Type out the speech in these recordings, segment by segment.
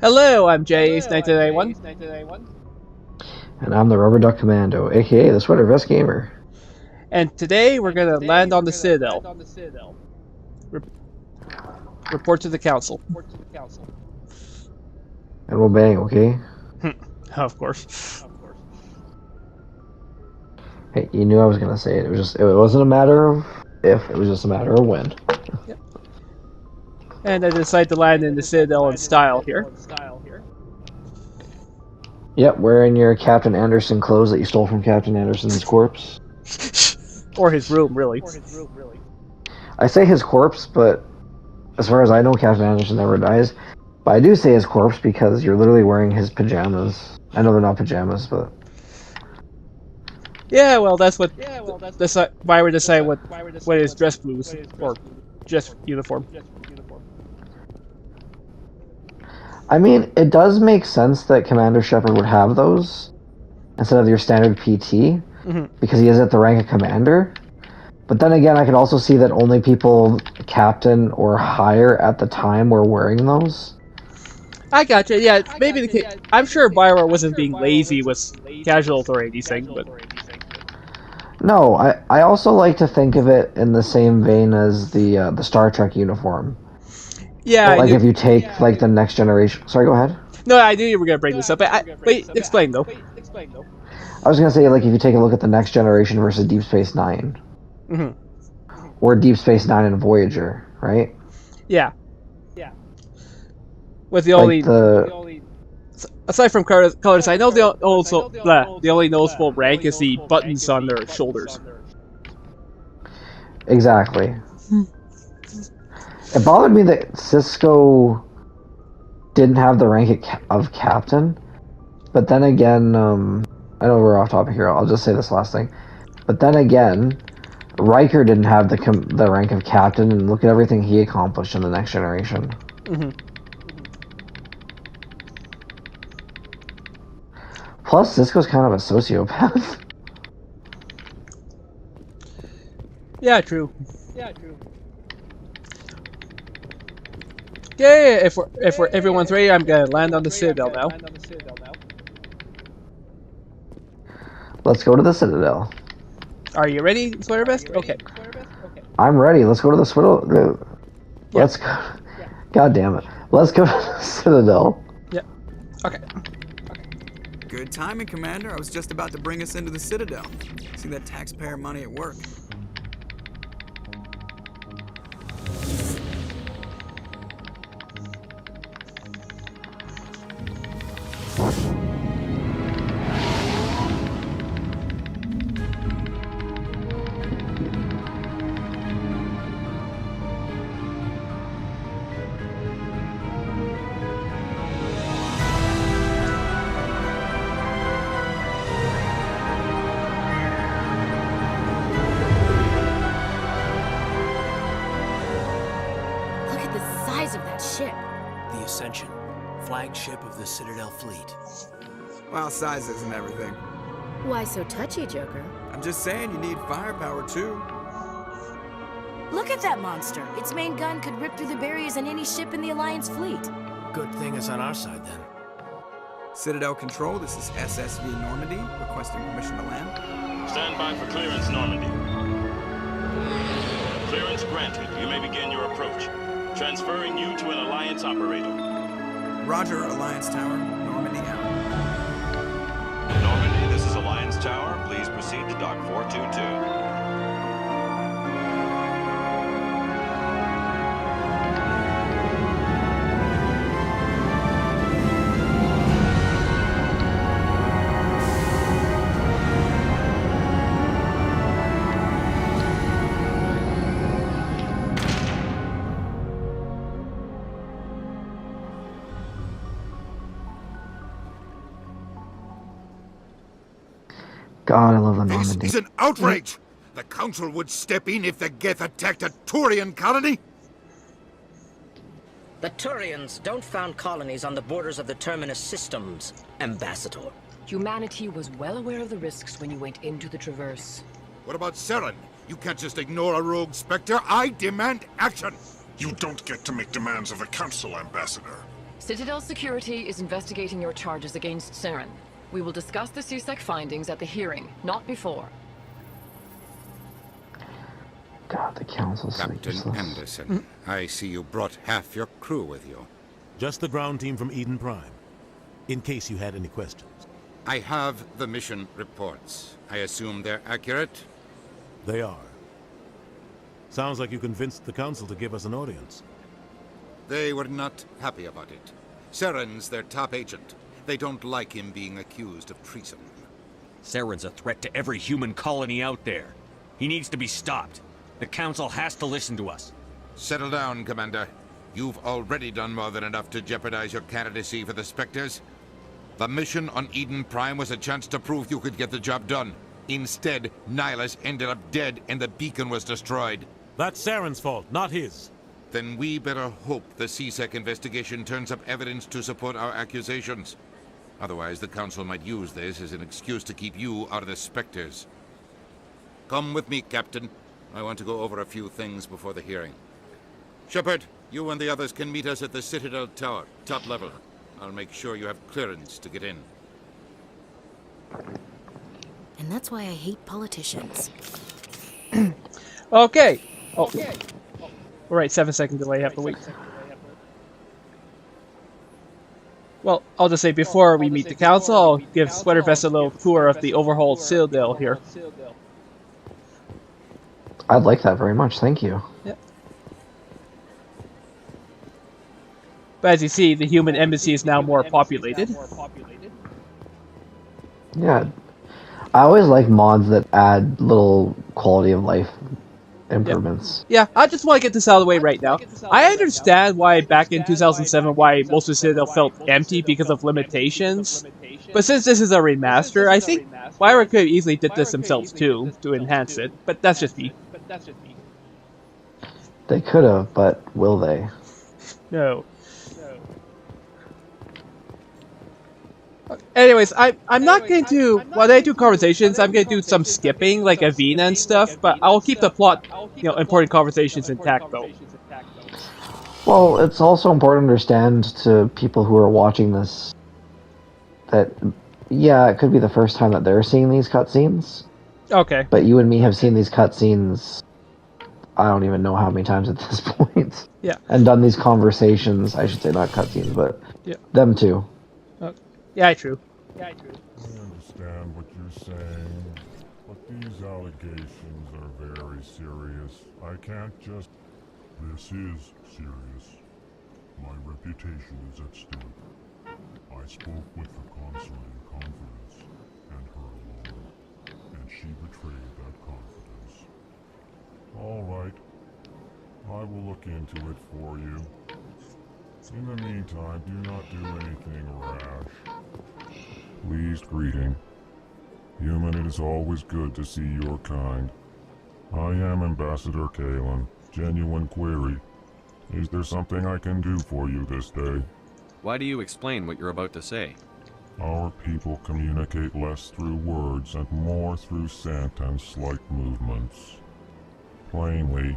Hello, I'm JediAce1991. And I'm the Rubber Duck Commando, aka the SweaterVestGamer. And today we're gonna land on the Citadel. Report to the Council. And we'll bang, okay? Of course. Hey, you knew I was gonna say it. It wasn't a matter of if, it was just a matter of when. Yep. And I decided to land in the Citadel in style here. Yep, wearing your Captain Anderson clothes that you stole from Captain Anderson's corpse. Or his room, really. I say his corpse, but as far as I know, Captain Anderson never dies. But I do say his corpse because you're literally wearing his pajamas. I know they're not pajamas, but... Yeah, well, that's what... That's why we decide what is dress blues, or dress uniform. I mean, it does make sense that Commander Shepard would have those instead of your standard PT, because he is at the rank of Commander. But then again, I could also see that only people Captain or higher at the time were wearing those. I gotcha, yeah, maybe the case. I'm sure Bioware wasn't being lazy with casuals or anything, but... No, I also like to think of it in the same vein as the Star Trek uniform. Yeah, like if you take like the Next Generation. Sorry, go ahead. No, I knew you were gonna bring this up. Wait, explain though. I was gonna say, like, if you take a look at the Next Generation versus Deep Space Nine, or Deep Space Nine and Voyager, right? Yeah. With the only aside from colors, I know the only noticeable rank is the buttons on their shoulders. Exactly. It bothered me that Cisco didn't have the rank of Captain, but then again, I know we're off topic here, I'll just say this last thing. But then again, Riker didn't have the rank of Captain, and look at everything he accomplished in the Next Generation. Plus, Cisco's kind of a sociopath. Yeah, true. Okay, if everyone's ready, I'm gonna land on the Citadel now. Let's go to the Citadel. Are you ready, SweaterVest? Okay. I'm ready. Let's go to the Citadel. Let's go. God damn it. Let's go to the Citadel. Yeah. Okay. Good timing, Commander. I was just about to bring us into the Citadel. See that taxpayer money at work. The Ascension, flagship of the Citadel fleet. Well, size isn't everything. Why so touchy, Joker? I'm just saying you need firepower, too. Look at that monster. Its main gun could rip through the barriers in any ship in the Alliance fleet. Good thing it's on our side, then. Citadel Control, this is SSV Normandy, requesting permission to land. Stand by for clearance, Normandy. Clearance granted. You may begin your approach. Transferring you to an Alliance operator. Roger, Alliance Tower. Normandy out. Normandy, this is Alliance Tower. Please proceed to Dock 422. God, I love the Normandy. This is an outrage! The Council would step in if the Geth attacked a Turian colony? The Turians don't found colonies on the borders of the Terminus systems, Ambassador. Humanity was well aware of the risks when you went into the Traverse. What about Saren? You can't just ignore a rogue Spectre. I demand action! You don't get to make demands of the Council, Ambassador. Citadel Security is investigating your charges against Saren. We will discuss the CSEC findings at the hearing, not before. God, the council's so Captain useless. Anderson, I see you brought half your crew with you. Just the ground team from Eden Prime, in case you had any questions. I have the mission reports. I assume they're accurate? They are. Sounds like you convinced the council to give us an audience. They were not happy about it. Saren's their top agent. They don't like him being accused of treason. Saren's a threat to every human colony out there. He needs to be stopped. The council has to listen to us. Settle down, Commander. You've already done more than enough to jeopardize your candidacy for the Spectres. The mission on Eden Prime was a chance to prove you could get the job done. Instead, Nihilus ended up dead and the beacon was destroyed. That's Saren's fault, not his. Then we better hope the CSEC investigation turns up evidence to support our accusations. Otherwise, the Council might use this as an excuse to keep you out of the Spectres. Come with me, Captain. I want to go over a few things before the hearing. Shepard, you and the others can meet us at the Citadel Tower, top level. I'll make sure you have clearance to get in. And that's why I hate politicians. Okay. Oh. Alright, 7-second delay, have to wait. Well, I'll just say before we meet the council, I'll give SweaterVest a little tour of the overhauled Citadel here. I'd like that very much, thank you. Yep. But as you see, the human embassy is now more populated. Yeah. I always like mods that add little quality of life improvements. Yeah, I just want to get this out of the way right now. I understand why back in 2007 why most of Citadel felt empty because of limitations. But since this is a remaster, I think BioWare could have easily did this themselves too, to enhance it. But that's just me. They could have, but will they? No. Anyways, I'm not going to, while I do conversations, I'm going to do some skipping, like Avena and stuff, but I'll keep the plot, important conversations intact, though. Well, it's also important to understand to people who are watching this that, yeah, it could be the first time that they're seeing these cutscenes. Okay. But you and me have seen these cutscenes, I don't even know how many times at this point. Yeah. And done these conversations, I should say not cutscenes, but them too. Yeah, true. I understand what you're saying, but these allegations are very serious. I can't just... This is serious. My reputation is at stake. I spoke with the consort in confidence, and her alone, and she betrayed that confidence. All right. I will look into it for you. In the meantime, do not do anything rash. Pleased greeting. Human, it is always good to see your kind. I am Ambassador Kalen. Genuine query. Is there something I can do for you this day? Why do you explain what you're about to say? Our people communicate less through words and more through scent and slight movements. Plainly,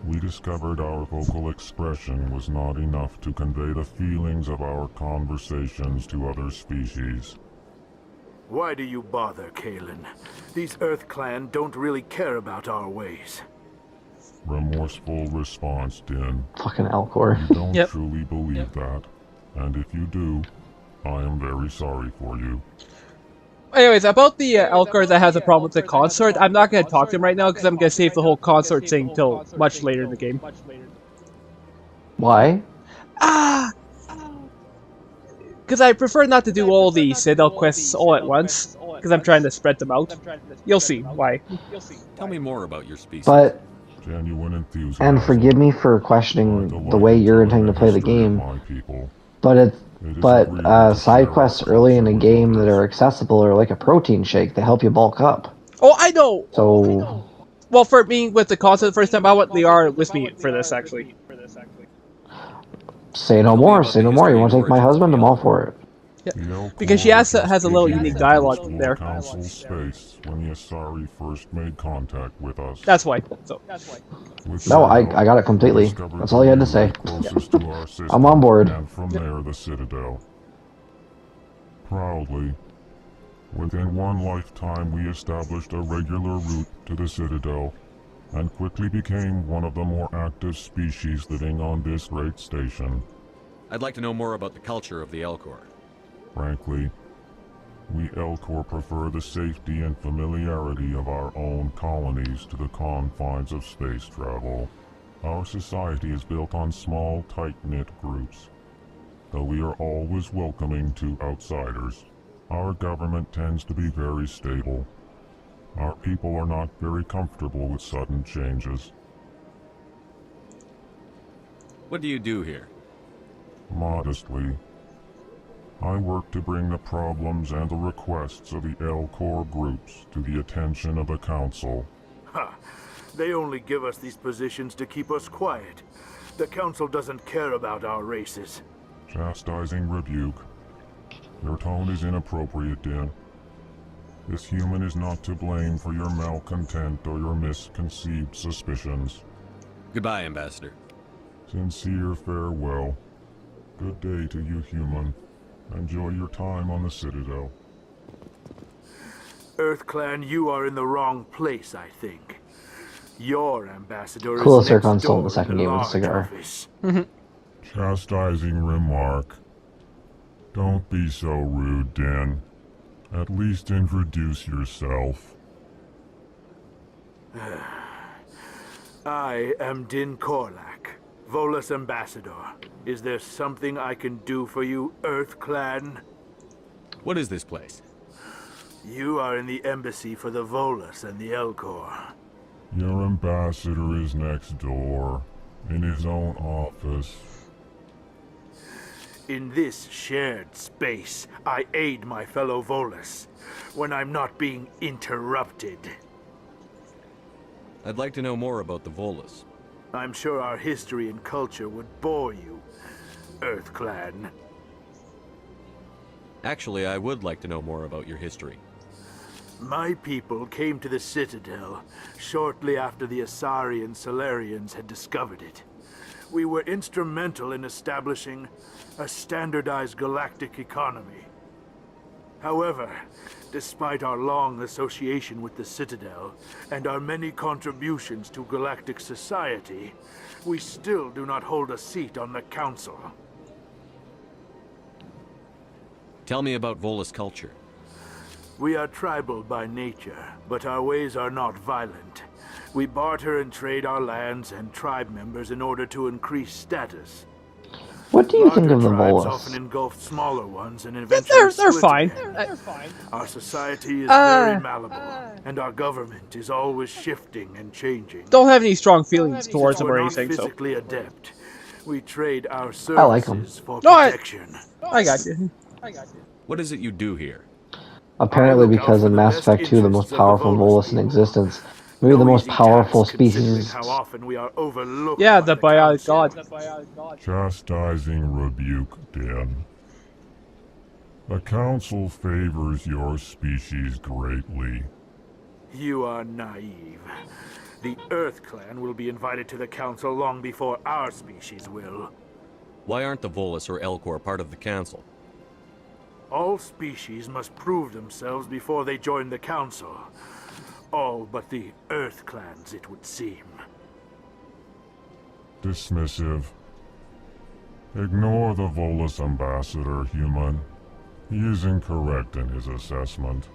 we discovered our vocal expression was not enough to convey the feelings of our conversations to other species. Why do you bother, Kalen? These Earth Clan don't really care about our ways. Remorseful response, Din. Fucking Alcor. You don't truly believe that, and if you do, I am very sorry for you. Anyways, about the Elcor that has a problem with the consort, I'm not going to talk to him right now because I'm going to save the whole consort thing till much later in the game. Why? Because I prefer not to do all the Citadel quests all at once, because I'm trying to spread them out. You'll see why. Tell me more about your species. But, genuine enthusiasm. and forgive me for questioning the way you're intending to play the game, but side quests early in a game that are accessible are like a protein shake. They help you bulk up. Oh, I know! So... Well, for me, with the console the first time, I want Liara with me for this, actually. Say no more, say no more. You want to take my husband? I'm all for it. Yeah. Because she has a little unique dialogue there. Council space when the Asari first made contact with us. That's why. So. No, I got it completely. That's all you had to say. I'm on board. And from there, the Citadel. Proudly, within one lifetime, we established a regular route to the Citadel, and quickly became one of the more active species living on this great station. I'd like to know more about the culture of the Elcor. Frankly, we Elcor prefer the safety and familiarity of our own colonies to the confines of space travel. Our society is built on small, tight-knit groups. Though we are always welcoming to outsiders, our government tends to be very stable. Our people are not very comfortable with sudden changes. What do you do here? Modestly, I work to bring the problems and the requests of the Elcor groups to the attention of the Council. Ha! They only give us these positions to keep us quiet. The Council doesn't care about our races. Chastising rebuke. Your tone is inappropriate, Din. This human is not to blame for your malcontent or your misconceived suspicions. Goodbye, Ambassador. Sincere farewell. Good day to you, human. Enjoy your time on the Citadel. EarthClan, you are in the wrong place, I think. Your ambassador Cool is Sir next Console in door the second in game with a large cigar. office. Chastising remark. Don't be so rude, Din. At least introduce yourself. I am Din Korlak, Volus Ambassador. Is there something I can do for you, EarthClan? What is this place? You are in the embassy for the Volus and the Elcor. Your ambassador is next door, in his own office. In this shared space, I aid my fellow Volus when I'm not being interrupted. I'd like to know more about the Volus. I'm sure our history and culture would bore you, EarthClan. Actually, I would like to know more about your history. My people came to the Citadel shortly after the Asari and Solarians had discovered it. We were instrumental in establishing a standardized galactic economy. However, despite our long association with the Citadel and our many contributions to galactic society, we still do not hold a seat on the Council. Tell me about Volus culture. We are tribal by nature, but our ways are not violent. We barter and trade our lands and tribe members in order to increase status. What do you think of the Tribes Volus? often engulf smaller ones and eventually They're split fine. again. Our society is very malleable, and our government is always shifting and changing. Don't have any strong feelings towards them We're or not anything, so. physically adept. We trade our I like 'em. services for No, protection. I got you. What is it you do here? Apparently, I look out because for in the Mass best Effect 2, the most interests of the powerful Volus Volus in people. existence, maybe the No most easy powerful task, considering species. how often we are overlooked Yeah, by the biotic Council. god. Chastising rebuke, Din. The Council favors your species greatly. You are naive. The EarthClan will be invited to the Council long before our species will. Why aren't the Volus or Elcor part of the Council? All species must prove themselves before they join the Council. All but the EarthClans, it would seem. Dismissive. Ignore the Volus ambassador, human. He is incorrect in his assessment.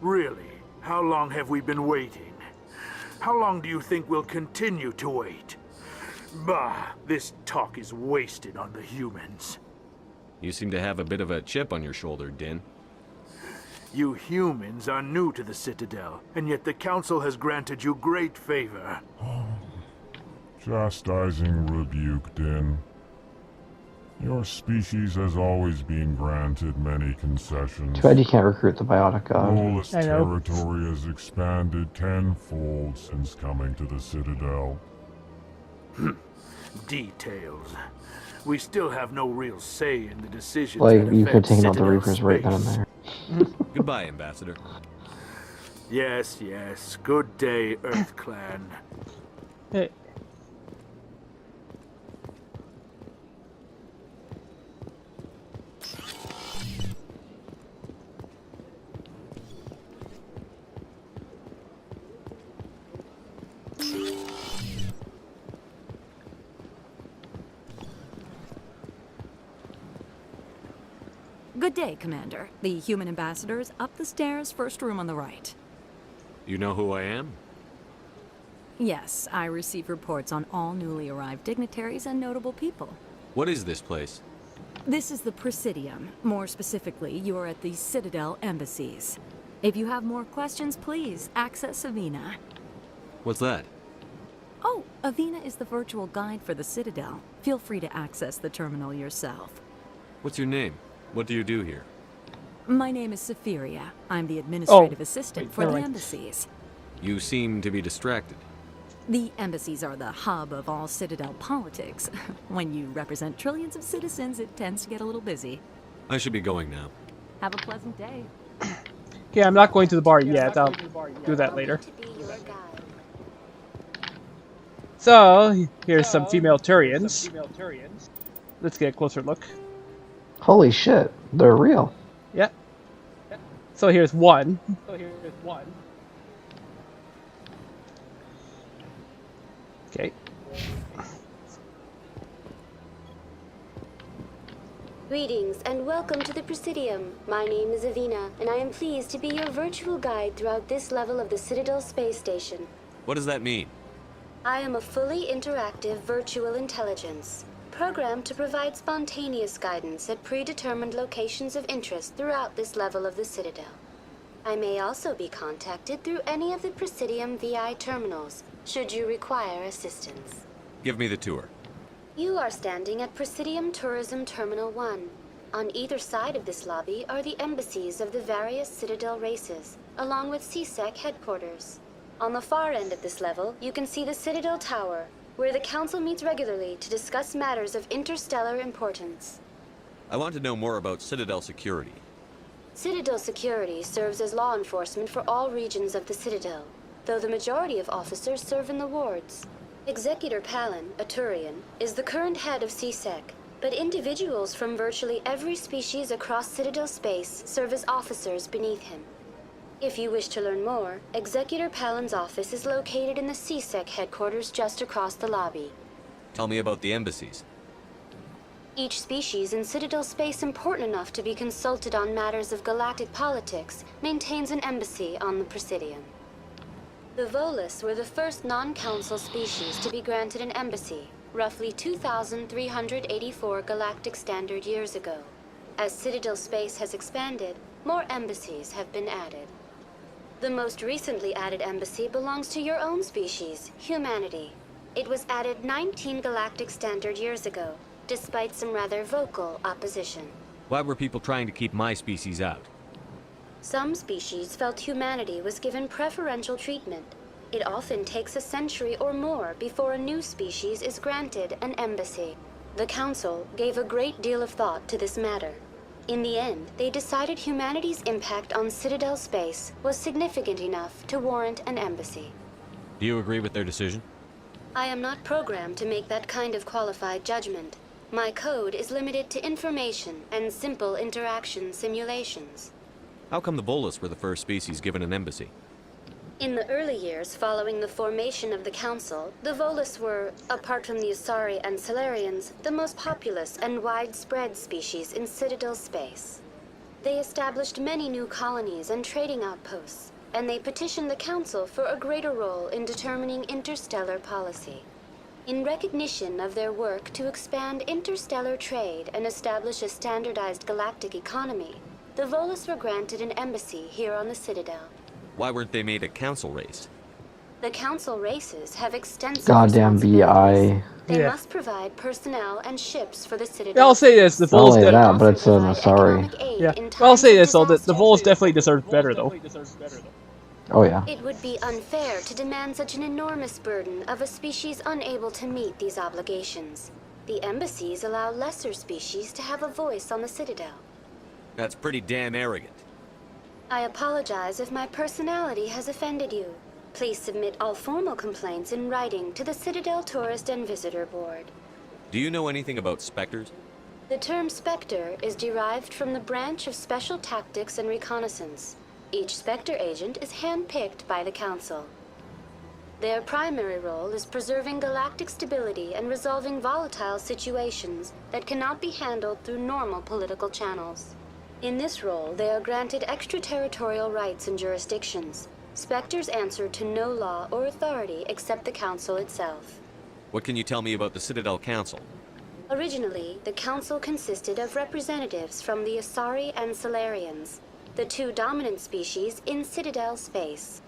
Really? How long have we been waiting? How long do you think we'll continue to wait? Bah, this talk is wasted on the humans. You seem to have a bit of a chip on your shoulder, Din. You humans are new to the Citadel, and yet the Council has granted you great favor. Chastising rebuke, Din. Your species has always been granted many concessions. Too bad you can't recruit the biotic god. Volus territory has expanded tenfold since coming to the Citadel. Details. We still have no real say in the decisions Like, that you could affect take out the Citadel Reapers right then and space. there. Goodbye, Ambassador. Yes, yes. Good day, EarthClan. Hey. Good day, Commander. The human ambassador is up the stairs, first room on the right. You know who I am? Yes, I receive reports on all newly arrived dignitaries and notable people. What is this place? This is the Presidium. More specifically, you are at the Citadel embassies. If you have more questions, please access Avina. What's that? Oh, Avina is the virtual guide for the Citadel. Feel free to access the terminal yourself. What's your name? What do you do here? My name is Safiria. I'm the administrative assistant for the mind. embassies. You seem to be distracted. The embassies are the hub of all Citadel politics. When you represent trillions of citizens, it tends to get a little busy. I should be going now. Have a pleasant day. Okay, I'm not going to the bar yet. I'll do that later. So, here's some female Turians. Let's get a closer look. Holy shit, they're real. Yeah. So here's one. Okay. Greetings and welcome to the Presidium. My name is Avina, and I am pleased to be your virtual guide throughout this level of the Citadel Space Station. What does that mean? I am a fully interactive virtual intelligence, programmed to provide spontaneous guidance at predetermined locations of interest throughout this level of the Citadel. I may also be contacted through any of the Presidium VI terminals, should you require assistance. Give me the tour. You are standing at Presidium Tourism Terminal 1. On either side of this lobby are the embassies of the various Citadel races, along with CSEC headquarters. On the far end of this level, you can see the Citadel Tower, where the Council meets regularly to discuss matters of interstellar importance. I want to know more about Citadel security. Citadel security serves as law enforcement for all regions of the Citadel, though the majority of officers serve in the wards. Executor Palin, a Turian, is the current head of CSEC, but individuals from virtually every species across Citadel space serve as officers beneath him. If you wish to learn more, Executor Palin's office is located in the CSEC headquarters just across the lobby. Tell me about the embassies. Each species in Citadel space important enough to be consulted on matters of galactic politics maintains an embassy on the Presidium. The Volus were the first non-council species to be granted an embassy, roughly 2,384 galactic standard years ago. As Citadel space has expanded, more embassies have been added. The most recently added embassy belongs to your own species, humanity. It was added 19 galactic standard years ago, despite some rather vocal opposition. Why were people trying to keep my species out? Some species felt humanity was given preferential treatment. It often takes a century or more before a new species is granted an embassy. The Council gave a great deal of thought to this matter. In the end, they decided humanity's impact on Citadel space was significant enough to warrant an embassy. Do you agree with their decision? I am not programmed to make that kind of qualified judgment. My code is limited to information and simple interaction simulations. How come the Volus were the first species given an embassy? In the early years following the formation of the Council, the Volus were, apart from the Asari and Solarians, the most populous and widespread species in Citadel space. They established many new colonies and trading outposts, and they petitioned the Council for a greater role in determining interstellar policy. In recognition of their work to expand interstellar trade and establish a standardized galactic economy, the Volus were granted an embassy here on the Citadel. Why weren't they made a council race? The council races have extensive Goddamn responsibilities. BI. They Yeah. must provide personnel and ships for the Yeah, Citadel. I'll say this: the Not Vols. only that, but it's an sorry. Yeah, well, I'll say this though: the Vols definitely deserve better, though. Oh yeah. It would be unfair to demand such an enormous burden of a species unable to meet these obligations. The embassies allow lesser species to have a voice on the Citadel. That's pretty damn arrogant. I apologize if my personality has offended you. Please submit all formal complaints in writing to the Citadel Tourist and Visitor Board. Do you know anything about specters? The term Spectre is derived from the branch of Special Tactics and Reconnaissance. Each Spectre agent is handpicked by the Council. Their primary role is preserving galactic stability and resolving volatile situations that cannot be handled through normal political channels. In this role, they are granted extraterritorial rights and jurisdictions. Spectres answer to no law or authority except the Council itself. What can you tell me about the Citadel Council? Originally, the Council consisted of representatives from the Asari and Solarians, the two dominant species in Citadel space.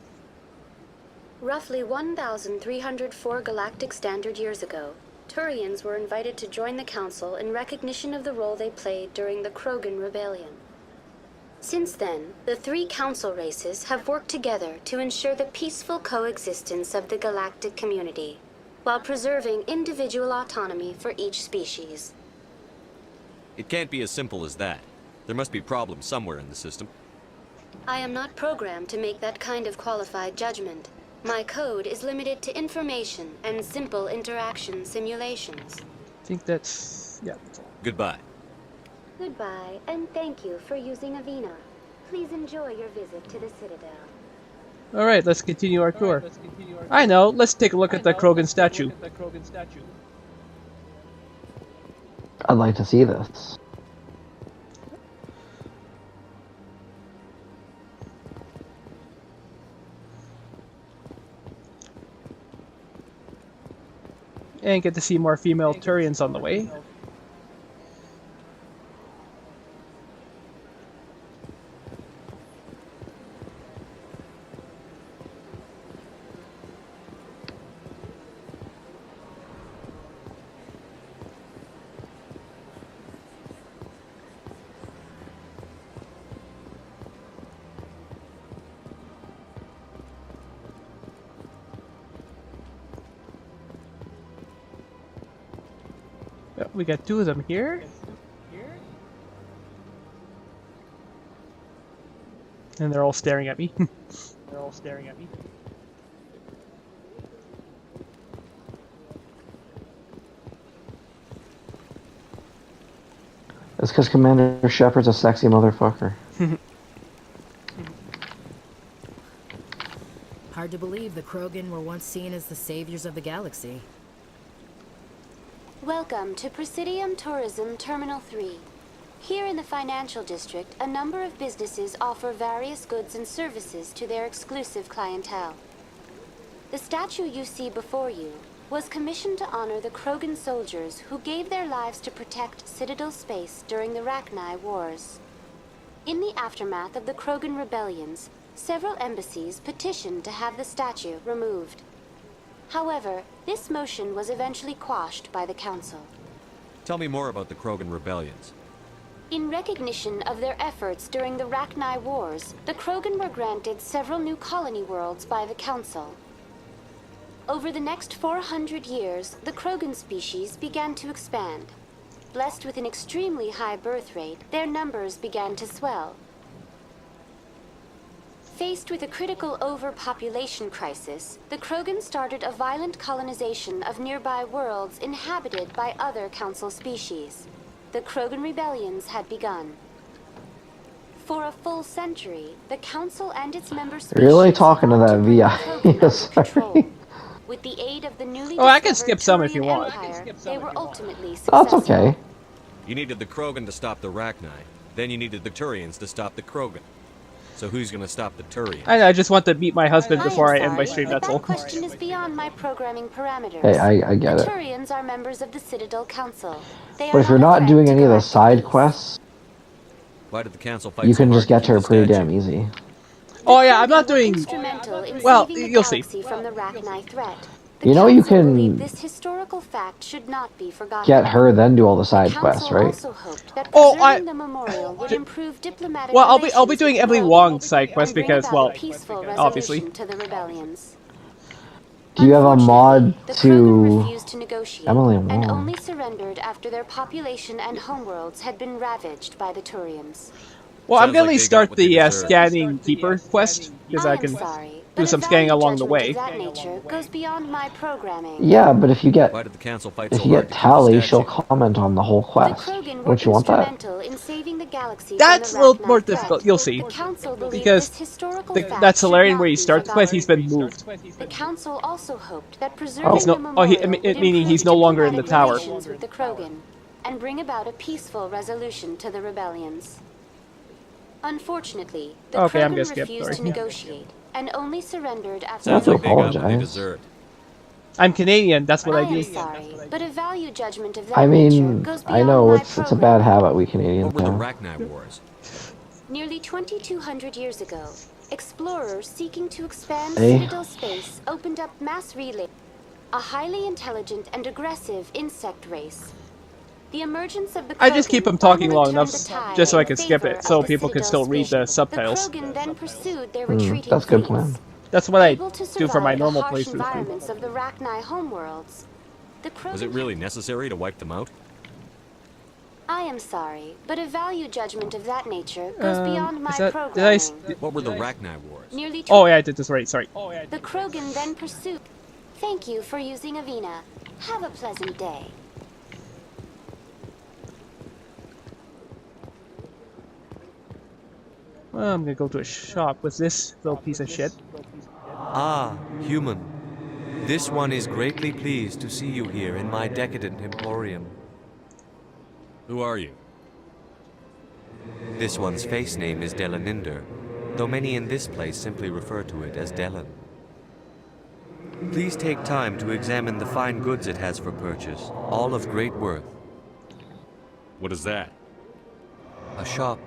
Roughly 1,304 galactic standard years ago, Turians were invited to join the Council in recognition of the role they played during the Krogan Rebellion. Since then, the three Council races have worked together to ensure the peaceful coexistence of the galactic community, while preserving individual autonomy for each species. It can't be as simple as that. There must be problems somewhere in the system. I am not programmed to make that kind of qualified judgment. My code is limited to information and simple interaction simulations. I think that's... yeah. Goodbye. Goodbye, and thank you for using Avina. Please enjoy your visit to the Citadel. Alright, let's continue our tour. I know, let's take a look at the Krogan statue. I'd like to see this. And get to see more female Turians on the way. We got two of them here. And they're all staring at me. It's because Commander Shepard's a sexy motherfucker. Hard to believe the Krogan were once seen as the saviors of the galaxy. Welcome to Presidium Tourism Terminal 3. Here in the financial district, a number of businesses offer various goods and services to their exclusive clientele. The statue you see before you was commissioned to honor the Krogan soldiers who gave their lives to protect Citadel space during the Rachni Wars. In the aftermath of the Krogan rebellions, several embassies petitioned to have the statue removed. However, this motion was eventually quashed by the Council. Tell me more about the Krogan rebellions. In recognition of their efforts during the Rachni Wars, the Krogan were granted several new colony worlds by the Council. Over the next 400 years, the Krogan species began to expand. Blessed with an extremely high birth rate, their numbers began to swell. Faced with a critical overpopulation crisis, the Krogan started a violent colonization of nearby worlds inhabited by other Council species. The Krogan rebellions had begun. For a full century, the Council and its member species Really talking to that VI. Sorry. With the aid of the newly I can skip some if you want. Empire, they were ultimately successful. That's okay. You needed the Krogan to stop the Rachni. Then you needed the Turians to stop the Krogan. So who's gonna stop the Turians? I just want to meet my husband before I end my stream, that's all. That question is beyond my programming parameters. Hey, I get the it. Turians are members of the Citadel Council. They But if you're not doing any of the side quests, Why did the Council fight you so can hard just get keep to her the pretty statue? damn easy. Oh yeah, I'm not doing... Well, you'll see. From the Rachni threat. You know you can This historical fact should not be forgotten. get her, then do all the side quests, right? Oh, The memorial would improve diplomatic well, I'll be doing Emily Wong's side quest because, well, peaceful obviously. resolution to the rebellions. Do you have a mod to Refused to negotiate Emily and Wong? only surrendered after their population and homeworlds had been ravaged by the Turians. Well, I'm Sounds gonna like they start got what they the deserved. scanning keeper quest because I can. Sorry, do some scanning along the way. That nature goes beyond my programming. Yeah, but if you get Why did the council fight if so you hard get to keep the Tally, she'll statue? comment on the whole quest. Don't you want that? In saving the galaxy That's a from the little more Rachni threat. difficult. You'll see. The council believes Because this historical that fact Solarian should where you not be start the quest, he's been forgotten. moved. The council also hoped that preserving He's no, the oh, he, memorial would meaning he's improve no longer in the diplomatic tower. relations with the Krogan and bring about a peaceful resolution to the rebellions. Unfortunately, the Okay, I'm Krogan gonna skip, refused sorry. to negotiate and only surrendered after Sounds like they got what they apologize. deserved. I'm Canadian, that's what I do. am sorry, but a value judgment of that I nature mean, goes I beyond know my it's a bad habit we Canadians What were the have. Rachni Wars? Nearly 2,200 years ago, explorers seeking to expand Eh? Citadel space opened up mass relay, a highly intelligent and aggressive insect race. The emergence of the I just keep him talking long turned enough the tide just so I in can skip favor it, so of the people can Citadel still read the space. subtitles. The Krogan then pursued their retreating That's a good fleets. plan. That's what I Able to do for my survive the normal harsh playthrough. environments of the Rachni homeworlds. The Krogan Was it really necessary to wipe them out? I am sorry, but a value judgment of that nature goes beyond my is that, programming. What were the Rachni Wars? Nearly Oh yeah, I did this right, sorry. The Krogan then pursued. Thank you for using Avina. Have a pleasant day. Well, I'm gonna go to a shop with this little piece of shit. Ah, human. This one is greatly pleased to see you here in my decadent emporium. Who are you? This one's face name is Delaninder, though many in this place simply refer to it as Delan. Please take time to examine the fine goods it has for purchase, all of great worth. What is that? A shop,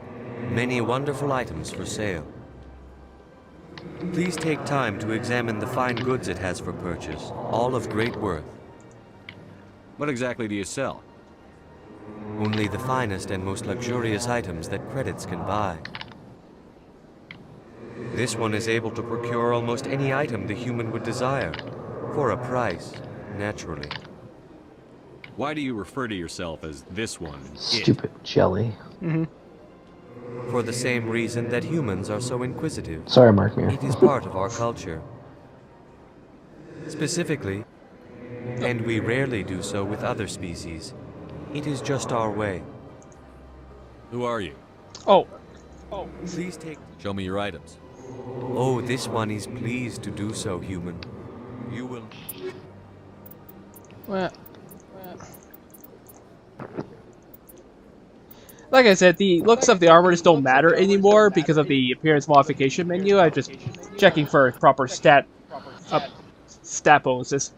many wonderful items for sale. Please take time to examine the fine goods it has for purchase, all of great worth. What exactly do you sell? Only the finest and most luxurious items that credits can buy. This one is able to procure almost any item the human would desire, for a price, naturally. Why do you refer to yourself as this one? Stupid jelly. For the same reason that humans are so inquisitive. Sorry, Mark Muir. It is part of our culture. Specifically, and we rarely do so with other species, it is just our way. Who are you? Oh. Please take... Show me your items. Oh, this one is pleased to do so, human. You will... Well, like I said, the looks of the armors don't matter anymore because of the appearance modification menu. I'm just checking for proper stat bonuses.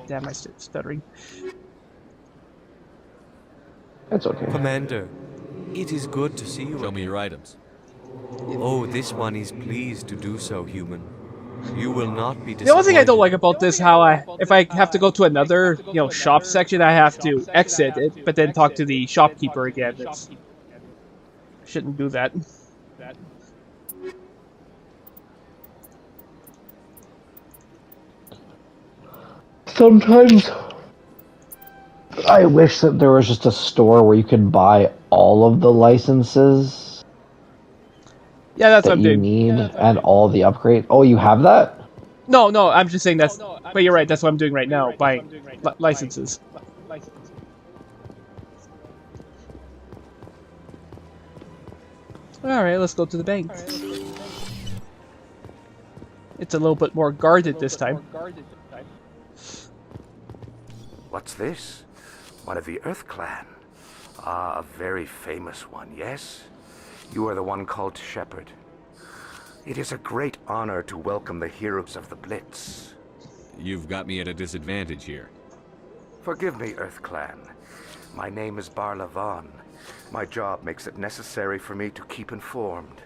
Damn, I'm stuttering. That's okay. Commander, it is good to see you. Show me your items. Oh, this one is pleased to do so, human. You will not be disappointed. The only thing I don't like about this, if I have to go to another, shop section, I have to exit it, but then talk to the shopkeeper again. Shouldn't do that. Sometimes I wish that there was just a store where you could buy all of the licenses. Yeah, that's what I'm you doing. need and all the upgrade. Oh, you have that? No, I'm just saying that's. But you're right. That's what I'm doing right now, buying licenses. All right, let's go to the bank. It's a little bit more guarded this time. What's this? One of the Earth Clan. Ah, a very famous one, yes? You are the one called Shepherd. It is a great honor to welcome the heroes of the Blitz. You've got me at a disadvantage here. Forgive me, Earth Clan. My name is Barla Vaughn. My job makes it necessary for me to keep informed.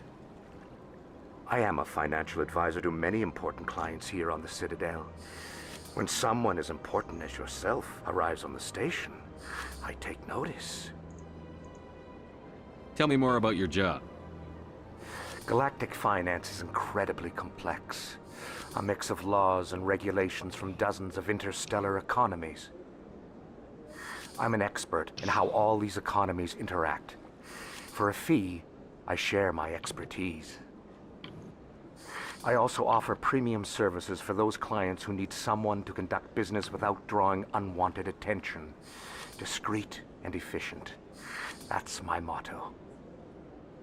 I am a financial advisor to many important clients here on the Citadel. When someone as important as yourself arrives on the station, I take notice. Tell me more about your job. Galactic finance is incredibly complex. A mix of laws and regulations from dozens of interstellar economies. I'm an expert in how all these economies interact. For a fee, I share my expertise. I also offer premium services for those clients who need someone to conduct business without drawing unwanted attention. Discreet and efficient. That's my motto.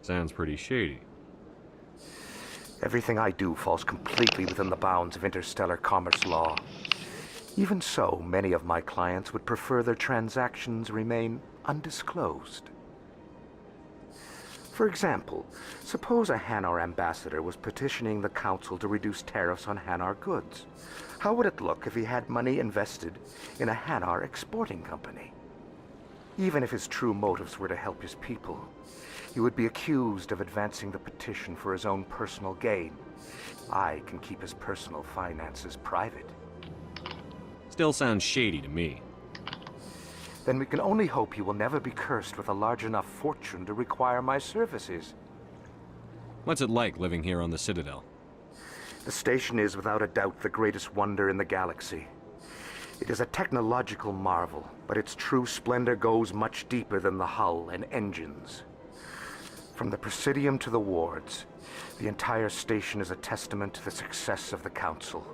Sounds pretty shady. Everything I do falls completely within the bounds of interstellar commerce law. Even so, many of my clients would prefer their transactions remain undisclosed. For example, suppose a Hanar ambassador was petitioning the council to reduce tariffs on Hanar goods. How would it look if he had money invested in a Hanar exporting company? Even if his true motives were to help his people, he would be accused of advancing the petition for his own personal gain. I can keep his personal finances private. Still sounds shady to me. Then we can only hope he will never be cursed with a large enough fortune to require my services. What's it like living here on the Citadel? The station is without a doubt the greatest wonder in the galaxy. It is a technological marvel, but its true splendor goes much deeper than the hull and engines. From the Presidium to the wards, the entire station is a testament to the success of the Council.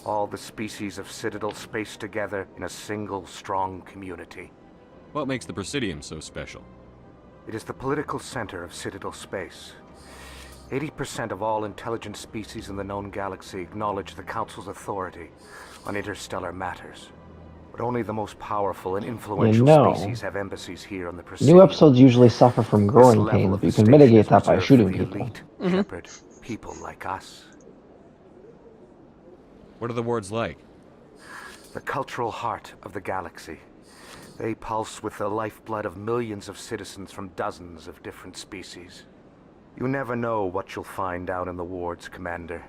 All the species of Citadel spaced together in a single strong community. What makes the Presidium so special? It is the political center of Citadel space. 80% of all intelligent species in the known galaxy acknowledge the Council's authority on interstellar matters. But only the most powerful and influential species have embassies here on the Presidium. New episodes usually suffer from growing pains, but you can mitigate that by shooting people. Shepherd people like us. What are the wards like? The cultural heart of the galaxy. They pulse with the lifeblood of millions of citizens from dozens of different species. You never know what you'll find down in the wards, Commander.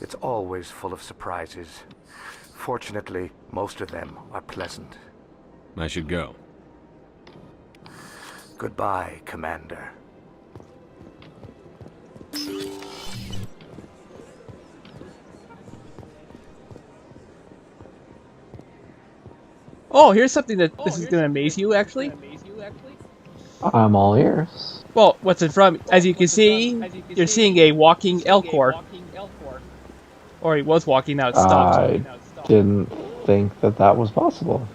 It's always full of surprises. Fortunately, most of them are pleasant. I should go. Goodbye, Commander. Oh, here's something that this is going to amaze you, actually. I'm all ears. Well, what's in front? As you can see, you're seeing a walking Elcor. Or he was walking, now it's stopped. I didn't think that that was possible.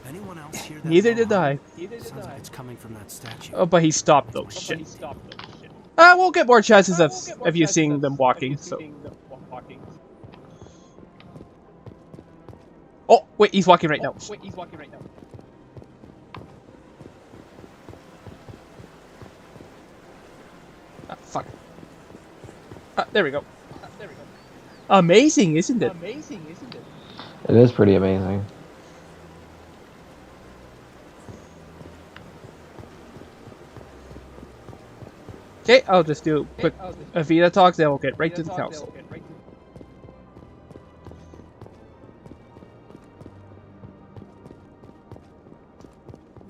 Anyone else hear that? Neither did I. Sounds like it's coming from that statue. Oh, but he stopped though. Shit. We'll get more chances of you seeing them walking. So. Oh, wait, he's walking right now. Ah, fuck. There we go. Amazing, isn't it? It is pretty amazing. Okay, I'll just do quick Vita talks, then we'll get right to the council.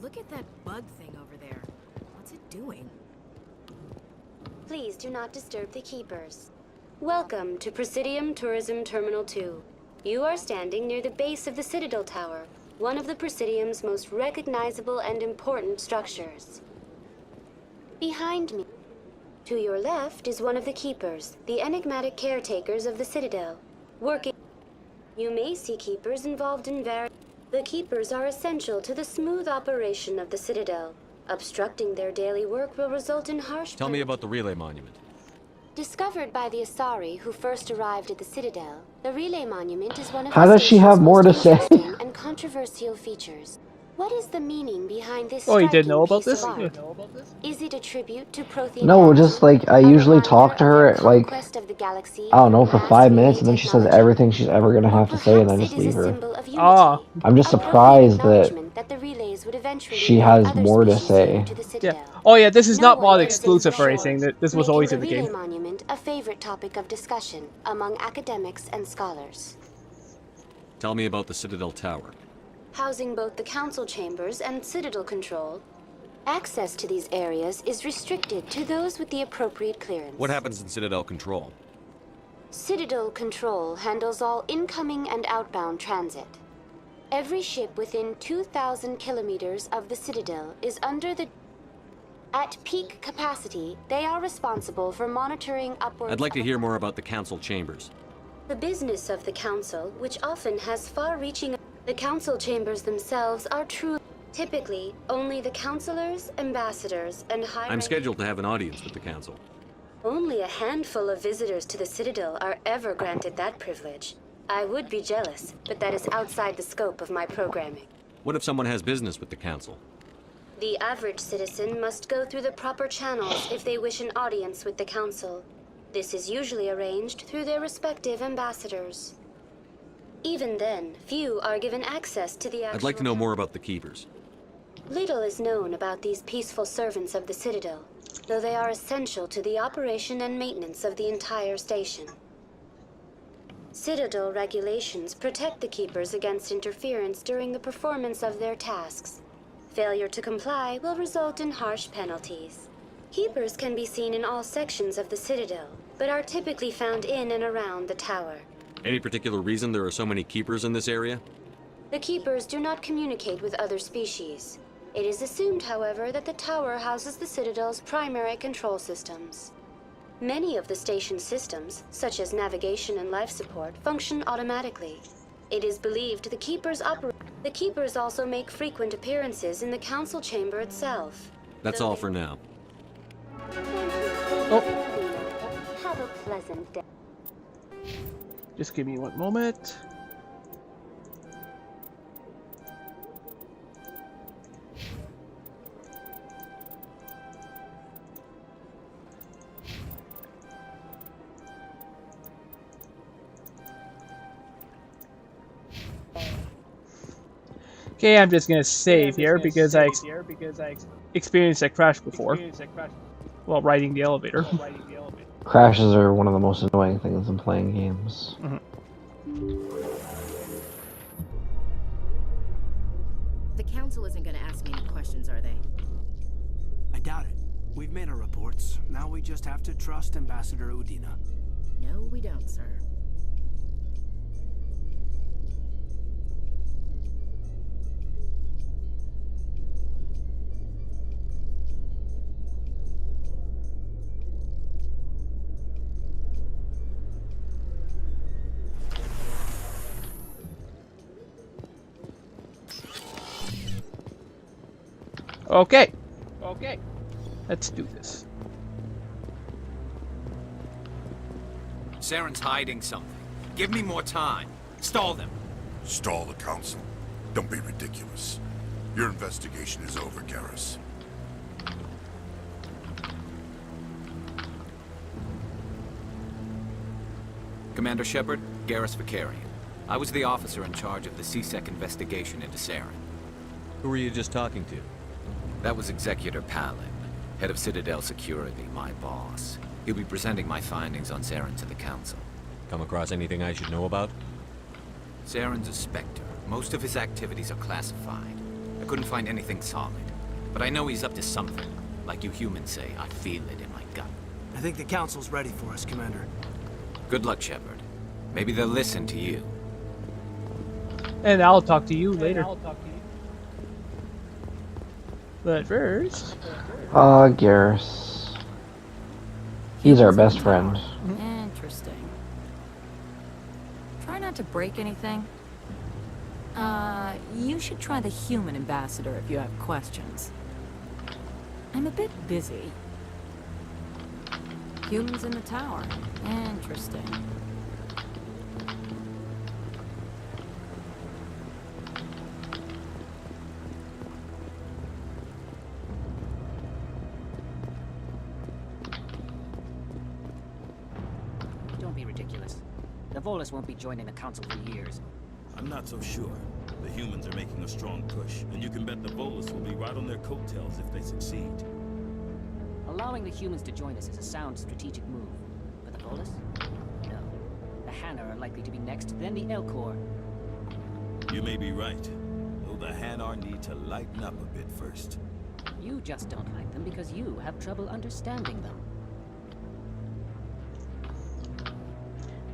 Look at that bug thing over there. What's it doing? Please do not disturb the keepers. Welcome to Presidium Tourism Terminal 2. You are standing near the base of the Citadel Tower, one of the Presidium's most recognizable and important structures. Behind me, to your left, is one of the keepers, the enigmatic caretakers of the Citadel, working. You may see keepers involved in various. The keepers are essential to the smooth operation of the Citadel. Obstructing their daily work will result in harsh. Tell me about the relay monument. Discovered by the Asari who first arrived at the Citadel, the relay monument is one of How does she have more to say? And controversial features. What is the meaning behind this? Oh, you didn't know about this? Is it a tribute to Prothean? No, just like I usually talk to her like I don't know for 5 minutes, and then she says everything she's ever gonna have to say, and I just leave her. Ah, I'm just surprised that she has more to say. Yeah. Oh yeah, this is not mod exclusive or anything. This was always in the game. Monument a favorite topic of discussion among academics and scholars. Tell me about the Citadel Tower. Housing both the council chambers and Citadel control, access to these areas is restricted to those with the appropriate clearance. What happens in Citadel Control? Citadel Control handles all incoming and outbound transit. Every ship within 2,000 kilometers of the Citadel is under the... At peak capacity, they are responsible for monitoring upwards. I'd like to hear more about the council chambers. The business of the council, which often has far-reaching... The council chambers themselves are true. Typically, only the councilors, ambassadors, and high... I'm scheduled to have an audience with the council. Only a handful of visitors to the Citadel are ever granted that privilege. I would be jealous, but that is outside the scope of my programming. What if someone has business with the council? The average citizen must go through the proper channels if they wish an audience with the council. This is usually arranged through their respective ambassadors. Even then, few are given access to the actual... I'd like to know more about the keepers. Little is known about these peaceful servants of the Citadel, though they are essential to the operation and maintenance of the entire station. Citadel regulations protect the keepers against interference during the performance of their tasks. Failure to comply will result in harsh penalties. Keepers can be seen in all sections of the Citadel, but are typically found in and around the tower. Any particular reason there are so many keepers in this area? The keepers do not communicate with other species. It is assumed, however, that the tower houses the Citadel's primary control systems. Many of the station's systems, such as navigation and life support, function automatically. It is believed the keepers also make frequent appearances in the council chamber itself. That's all for now. Have a pleasant day. Just give me one moment. Okay, I'm just gonna save here because I experienced a crash before while riding the elevator. Crashes are one of the most annoying things in playing games. The council isn't gonna ask me any questions, are they? I doubt it. We've made our reports. Now we just have to trust Ambassador Udina. No, we don't, sir. Okay. Let's do this. Saren's hiding something. Give me more time. Stall them. Stall the council? Don't be ridiculous. Your investigation is over, Garrus. Commander Shepard, Garrus Vicarian. I was the officer in charge of the CSEC investigation into Saren. Who were you just talking to? That was Executor Palin, head of Citadel Security, my boss. He'll be presenting my findings on Saren to the Council. Come across anything I should know about? Saren's a Spectre. Most of his activities are classified. I couldn't find anything solid. But I know he's up to something. Like you humans say, I feel it in my gut. I think the council's ready for us, Commander. Good luck, Shepard. Maybe they'll listen to you. And I'll talk to you later. But first... Garrus. He's our best friend. Interesting. Try not to break anything. You should try the human ambassador if you have questions. I'm a bit busy. Humans in the tower. Interesting. Don't be ridiculous. The Volus won't be joining the council for years. I'm not so sure. The humans are making a strong push, and you can bet the Volus will be right on their coattails if they succeed. Allowing the humans to join us is a sound strategic move. But the Volus? No. The Hanna are likely to be next, then the Elcor. You may be right, though the Hanar need to lighten up a bit first. You just don't like them because you have trouble understanding them.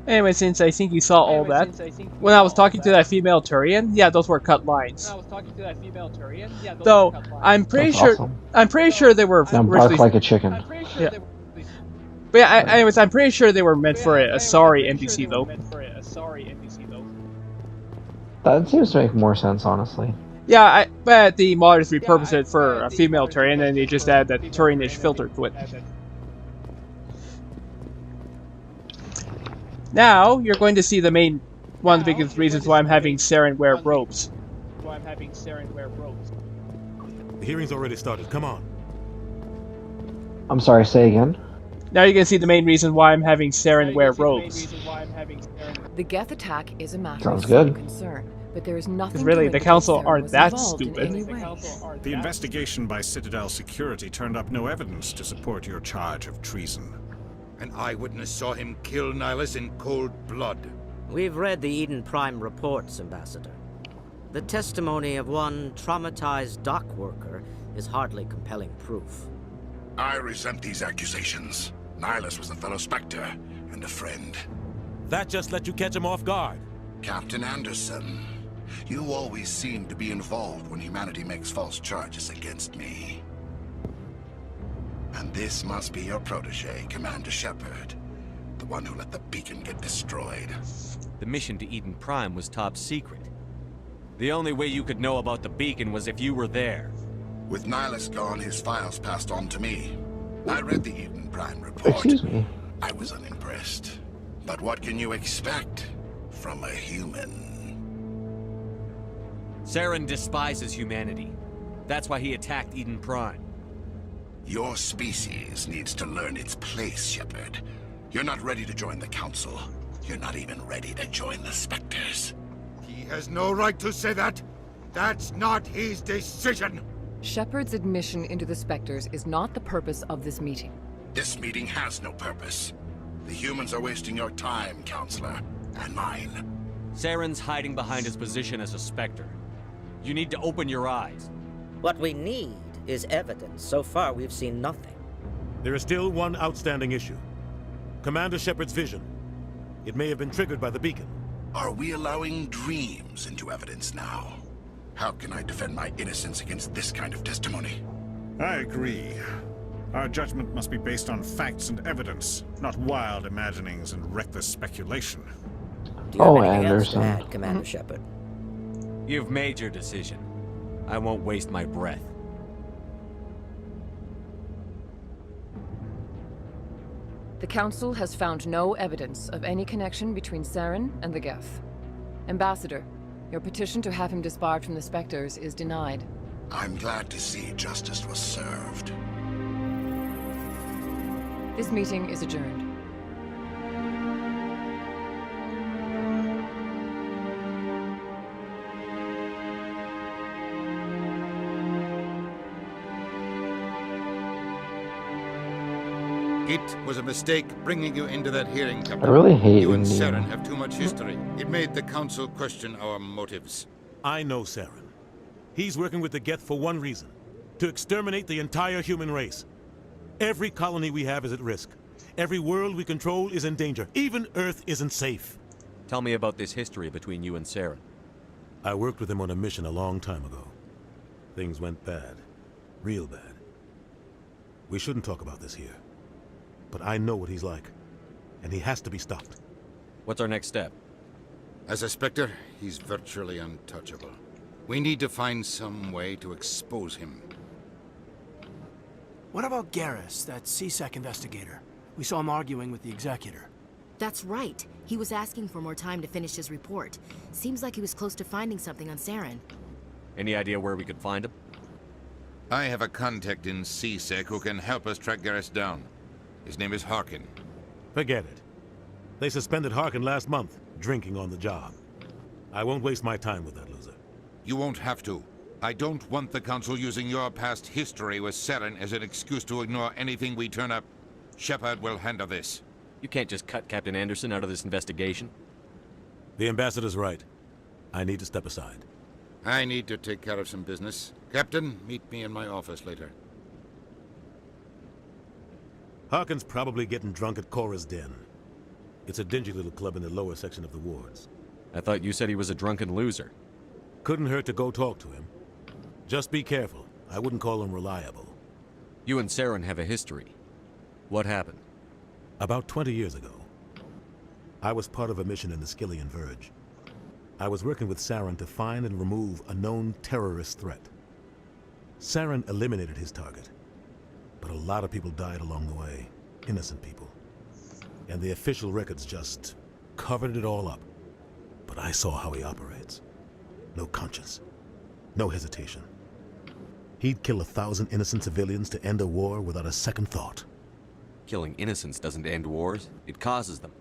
Anyway, since I think you saw all that, when I was talking to that female Turian, yeah, those were cut lines. Though I'm pretty That's sure awesome. I'm pretty sure they were Now bark like a chicken. Yeah. But yeah, anyways, I'm pretty sure they were meant for a sorry NPC though. That seems to make more sense, honestly. Yeah, but the modders repurposed it for a female Turian, and they just added that Turianish filter to it. Now you're going to see the main, one of the biggest reasons why I'm having Saren wear robes. The hearing's already started. Come on. I'm sorry, say again? Now you're going to see the main reason why I'm having Saren wear robes. The Geth attack is a matter Sounds of good. some concern, but there is nothing. Really, the council Saren aren't was that involved in stupid. any way. The investigation by Citadel Security turned up no evidence to support your charge of treason. An eyewitness saw him kill Nihilus in cold blood. We've read the Eden Prime reports, Ambassador. The testimony of one traumatized dock worker is hardly compelling proof. I resent these accusations. Nihilus was a fellow Spectre and a friend. That just let you catch him off guard. Captain Anderson, you always seem to be involved when humanity makes false charges against me. And this must be your protege, Commander Shepard. The one who let the beacon get destroyed. The mission to Eden Prime was top secret. The only way you could know about the beacon was if you were there. With Nihilus gone, his files passed on to me. I read the Eden Prime report. Excuse me. I was unimpressed. But what can you expect from a human? Saren despises humanity. That's why he attacked Eden Prime. Your species needs to learn its place, Shepard. You're not ready to join the Council. You're not even ready to join the Spectres. He has no right to say that. That's not his decision. Shepard's admission into the Spectres is not the purpose of this meeting. This meeting has no purpose. The humans are wasting your time, Counselor, and mine. Saren's hiding behind his position as a Spectre. You need to open your eyes. What we need is evidence. So far, we've seen nothing. There is still one outstanding issue. Commander Shepard's vision. It may have been triggered by the beacon. Are we allowing dreams into evidence now? How can I defend my innocence against this kind of testimony? I agree. Our judgment must be based on facts and evidence, not wild imaginings and reckless speculation. Do you have anything else to add, Commander Shepard? You've made your decision. I won't waste my breath. The Council has found no evidence of any connection between Saren and the Geth. Ambassador, your petition to have him disbarred from the Spectres is denied. I'm glad to see justice was served. This meeting is adjourned. It was a mistake bringing you into that hearing, Captain. I really hate you and Indian. Saren have too much history. It made the Council question our motives. I know Saren. He's working with the Geth for one reason. To exterminate the entire human race. Every colony we have is at risk. Every world we control is in danger. Even Earth isn't safe. Tell me about this history between you and Saren. I worked with him on a mission a long time ago. Things went bad. Real bad. We shouldn't talk about this here. But I know what he's like. And he has to be stopped. What's our next step? As a Spectre, he's virtually untouchable. We need to find some way to expose him. What about Garrus, that CSEC investigator? We saw him arguing with the Executor. That's right. He was asking for more time to finish his report. Seems like he was close to finding something on Saren. Any idea where we could find him? I have a contact in CSEC who can help us track Garrus down. His name is Harkin. Forget it. They suspended Harkin last month, drinking on the job. I won't waste my time with that loser. You won't have to. I don't want the Council using your past history with Saren as an excuse to ignore anything we turn up. Shepard will handle this. You can't just cut Captain Anderson out of this investigation. The Ambassador's right. I need to step aside. I need to take care of some business. Captain, meet me in my office later. Harkin's probably getting drunk at Cora's den. It's a dingy little club in the lower section of the wards. I thought you said he was a drunken loser. Couldn't hurt to go talk to him. Just be careful. I wouldn't call him reliable. You and Saren have a history. What happened? About 20 years ago, I was part of a mission in the Skillian Verge. I was working with Saren to find and remove a known terrorist threat. Saren eliminated his target, but a lot of people died along the way. Innocent people. And the official records just covered it all up. But I saw how he operates. No conscience. No hesitation. He'd kill 1,000 innocent civilians to end a war without a second thought. Killing innocents doesn't end wars, it causes them.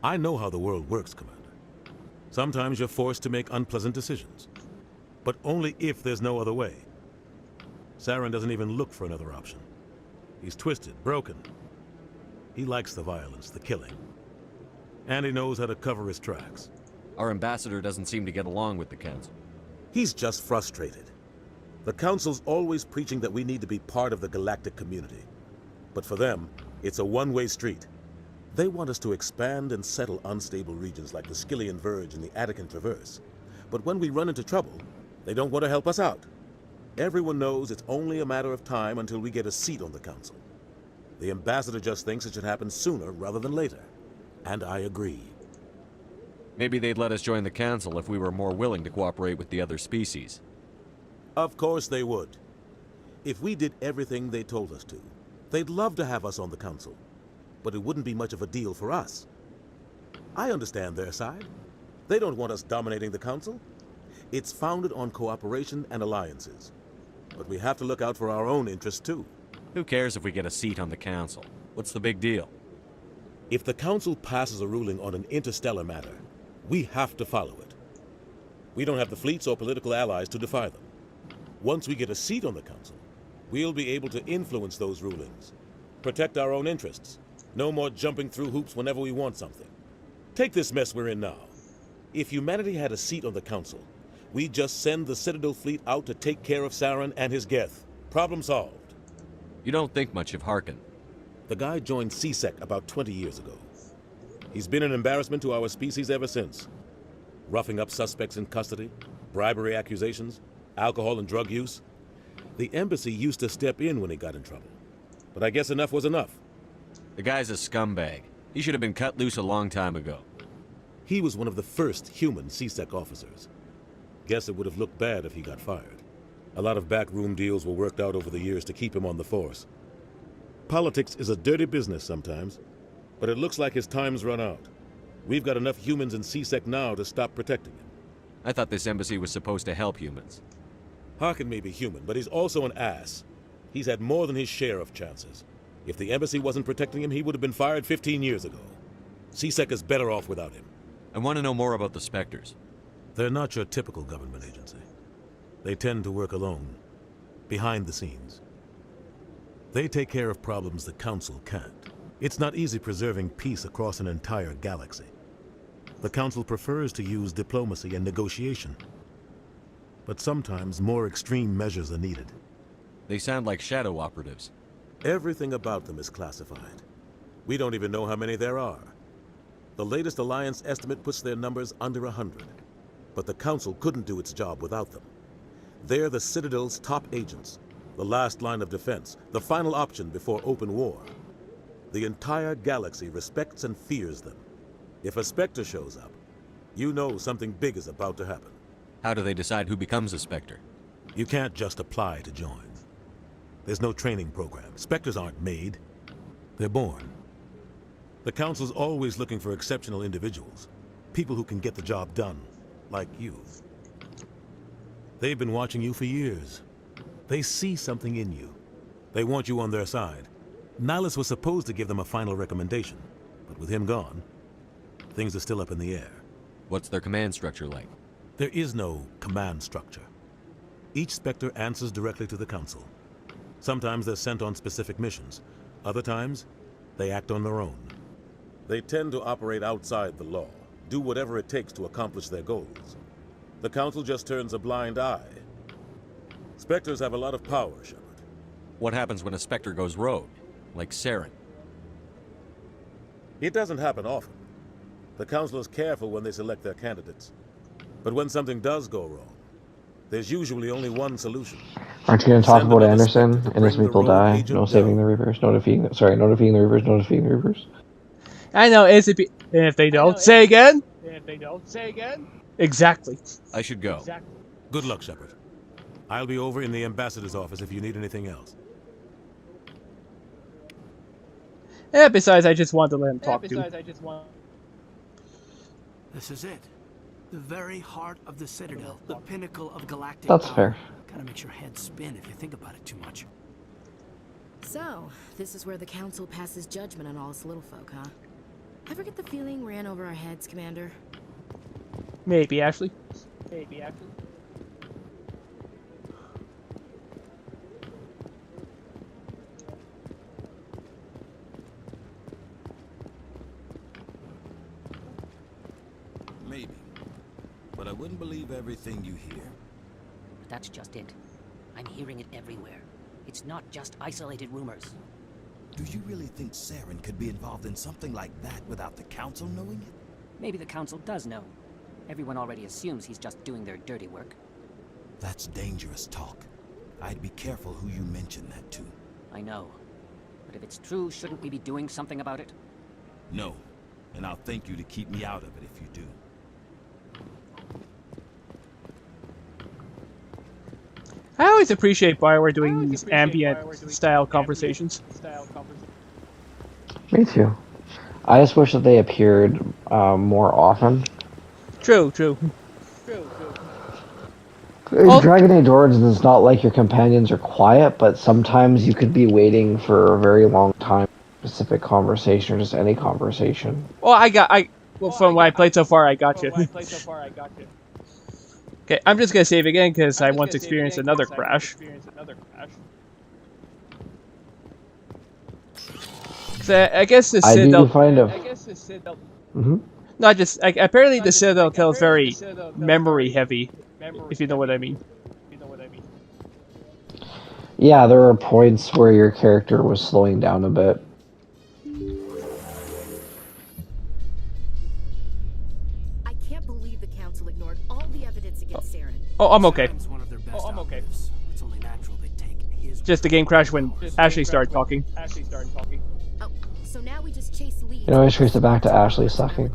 I know how the world works, Commander. Sometimes you're forced to make unpleasant decisions. But only if there's no other way. Saren doesn't even look for another option. He's twisted, broken. He likes the violence, the killing. And he knows how to cover his tracks. Our ambassador doesn't seem to get along with the Council. He's just frustrated. The Council's always preaching that we need to be part of the galactic community. But for them, it's a one-way street. They want us to expand and settle unstable regions like the Skillian Verge and the Attican Traverse. But when we run into trouble, they don't want to help us out. Everyone knows it's only a matter of time until we get a seat on the Council. The ambassador just thinks it should happen sooner rather than later. And I agree. Maybe they'd let us join the Council if we were more willing to cooperate with the other species. Of course they would. If we did everything they told us to, they'd love to have us on the Council. But it wouldn't be much of a deal for us. I understand their side. They don't want us dominating the Council. It's founded on cooperation and alliances. But we have to look out for our own interests too. Who cares if we get a seat on the Council? What's the big deal? If the Council passes a ruling on an interstellar matter, we have to follow it. We don't have the fleets or political allies to defy them. Once we get a seat on the Council, we'll be able to influence those rulings, protect our own interests. No more jumping through hoops whenever we want something. Take this mess we're in now. If humanity had a seat on the Council, we'd just send the Citadel fleet out to take care of Saren and his Geth. Problem solved. You don't think much of Harkin. The guy joined CSEC about 20 years ago. He's been an embarrassment to our species ever since. Roughing up suspects in custody, bribery accusations, alcohol and drug use. The embassy used to step in when he got in trouble. But I guess enough was enough. The guy's a scumbag. He should have been cut loose a long time ago. He was one of the first human CSEC officers. Guess it would have looked bad if he got fired. A lot of backroom deals were worked out over the years to keep him on the force. Politics is a dirty business sometimes, but it looks like his time's run out. We've got enough humans in CSEC now to stop protecting him. I thought this embassy was supposed to help humans. Harkin may be human, but he's also an ass. He's had more than his share of chances. If the embassy wasn't protecting him, he would have been fired 15 years ago. CSEC is better off without him. I want to know more about the Spectres. They're not your typical government agency. They tend to work alone, behind the scenes. They take care of problems the Council can't. It's not easy preserving peace across an entire galaxy. The Council prefers to use diplomacy and negotiation. But sometimes more extreme measures are needed. They sound like shadow operatives. Everything about them is classified. We don't even know how many there are. The latest Alliance estimate puts their numbers under 100. But the Council couldn't do its job without them. They're the Citadel's top agents, the last line of defense, the final option before open war. The entire galaxy respects and fears them. If a Spectre shows up, you know something big is about to happen. How do they decide who becomes a Spectre? You can't just apply to join. There's no training program. Spectres aren't made. They're born. The Council's always looking for exceptional individuals. People who can get the job done, like you. They've been watching you for years. They see something in you. They want you on their side. Nihilus was supposed to give them a final recommendation, but with him gone, things are still up in the air. What's their command structure like? There is no command structure. Each Spectre answers directly to the Council. Sometimes they're sent on specific missions. Other times, they act on their own. They tend to operate outside the law, do whatever it takes to accomplish their goals. The Council just turns a blind eye. Spectres have a lot of power, Shepard. What happens when a Spectre goes rogue, like Saren? It doesn't happen often. The Council is careful when they select their candidates. But when something does go wrong, there's usually only one solution. Aren't you going to talk Send about another Anderson? Spectre to Innocent bring the people rogue die. agent No saving down. the Reapers. No defeating the Reapers. No defeating the Reapers. I know, and if they don't, say again? Exactly. I should go. Good luck, Shepard. I'll be over in the ambassador's office if you need anything else. Yeah, besides, I just wanted to let him talk to. This is it. The very heart of the Citadel. The pinnacle of galactic That's power. fair. Kind of makes your head spin if you think about it too much. So, this is where the Council passes judgment on all us little folk, huh? Ever get the feeling ran over our heads, Commander? Maybe, Ashley. Maybe. But I wouldn't believe everything you hear. That's just it. I'm hearing it everywhere. It's not just isolated rumors. Do you really think Saren could be involved in something like that without the Council knowing it? Maybe the Council does know. Everyone already assumes he's just doing their dirty work. That's dangerous talk. I'd be careful who you mention that to. I know. But if it's true, shouldn't we be doing something about it? No. And I'll thank you to keep me out of it if you do. I always appreciate Bioware doing these ambient-style conversations. Me too. I just wish that they appeared more often. True. In Dragon Age Origins, it's not like your companions are quiet, but sometimes you could be waiting for a very long time for a specific conversation or just any conversation. Well, from what I played so far, I got you. Okay, I'm just gonna save again because I once experienced another crash. So I guess the Citadel. Not just apparently the Citadel is very memory heavy, if you know what I mean. Yeah, there were points where your character was slowing down a bit. I can't believe the Council ignored all the evidence against Saren. Oh, I'm okay. It's only natural they take his. Just the game crashed when Ashley started talking. Oh, so now we just chase leads. You know, I trace it back to Ashley sucking.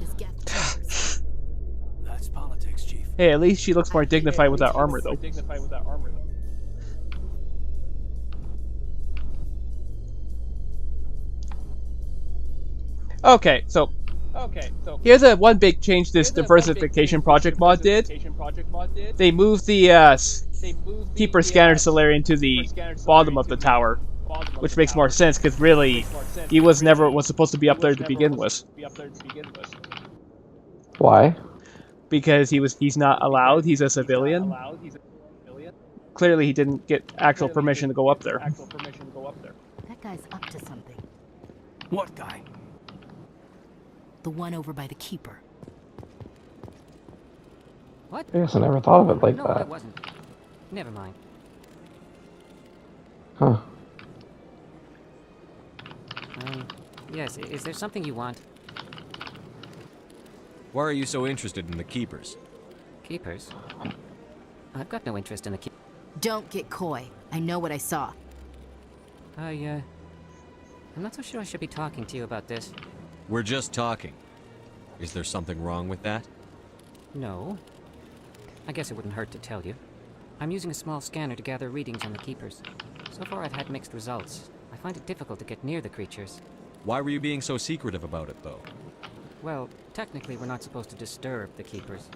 That's politics, Chief. Hey, at least she looks more dignified with that armor, though. Okay, so here's one big change this diversification project mod did. They moved the Keeper scanner Solarian to the bottom of the tower, which makes more sense because really he was supposed to be up there to begin with. Why? Because he's not allowed. He's a civilian. Clearly, he didn't get actual permission to go up there. That guy's up to something. What guy? The one over by the Keeper. What? I guess I never thought of it like no, that. I wasn't. Never mind. Huh. Yes, is there something you want? Why are you so interested in the Keepers? Keepers? I've got no interest in the Keepers. Don't get coy. I know what I saw. I'm not so sure I should be talking to you about this. We're just talking. Is there something wrong with that? No. I guess it wouldn't hurt to tell you. I'm using a small scanner to gather readings on the Keepers. So far I've had mixed results. I find it difficult to get near the creatures. Why were you being so secretive about it, though? Well, technically we're not supposed to disturb the Keepers.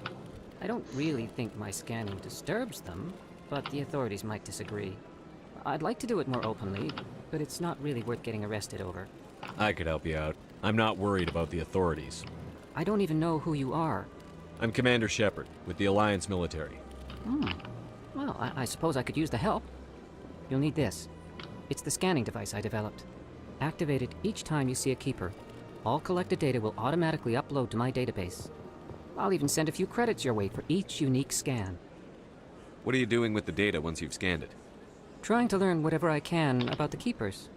I don't really think my scanning disturbs them, but the authorities might disagree. I'd like to do it more openly, but it's not really worth getting arrested over. I could help you out. I'm not worried about the authorities. I don't even know who you are. I'm Commander Shepard, with the Alliance military. Well, I suppose I could use the help. You'll need this. It's the scanning device I developed. Activate it each time you see a Keeper. All collected data will automatically upload to my database. I'll even send a few credits your way for each unique scan. What are you doing with the data once you've scanned it? Trying to learn whatever I can about the Keepers.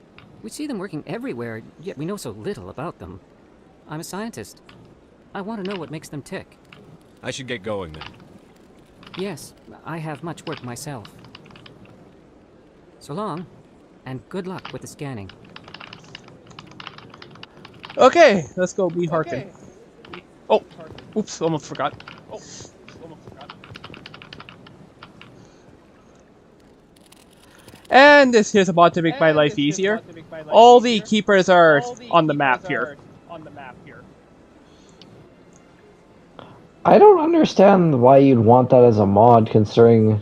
We see them working everywhere, yet we know so little about them. I'm a scientist. I want to know what makes them tick. I should get going then. Yes, I have much work myself. So long, and good luck with the scanning. Okay, let's go be Harkin. Oh, oops, almost forgot. And this here's a mod to make my life easier. All the keepers are on the map here. I don't understand why you'd want that as a mod, considering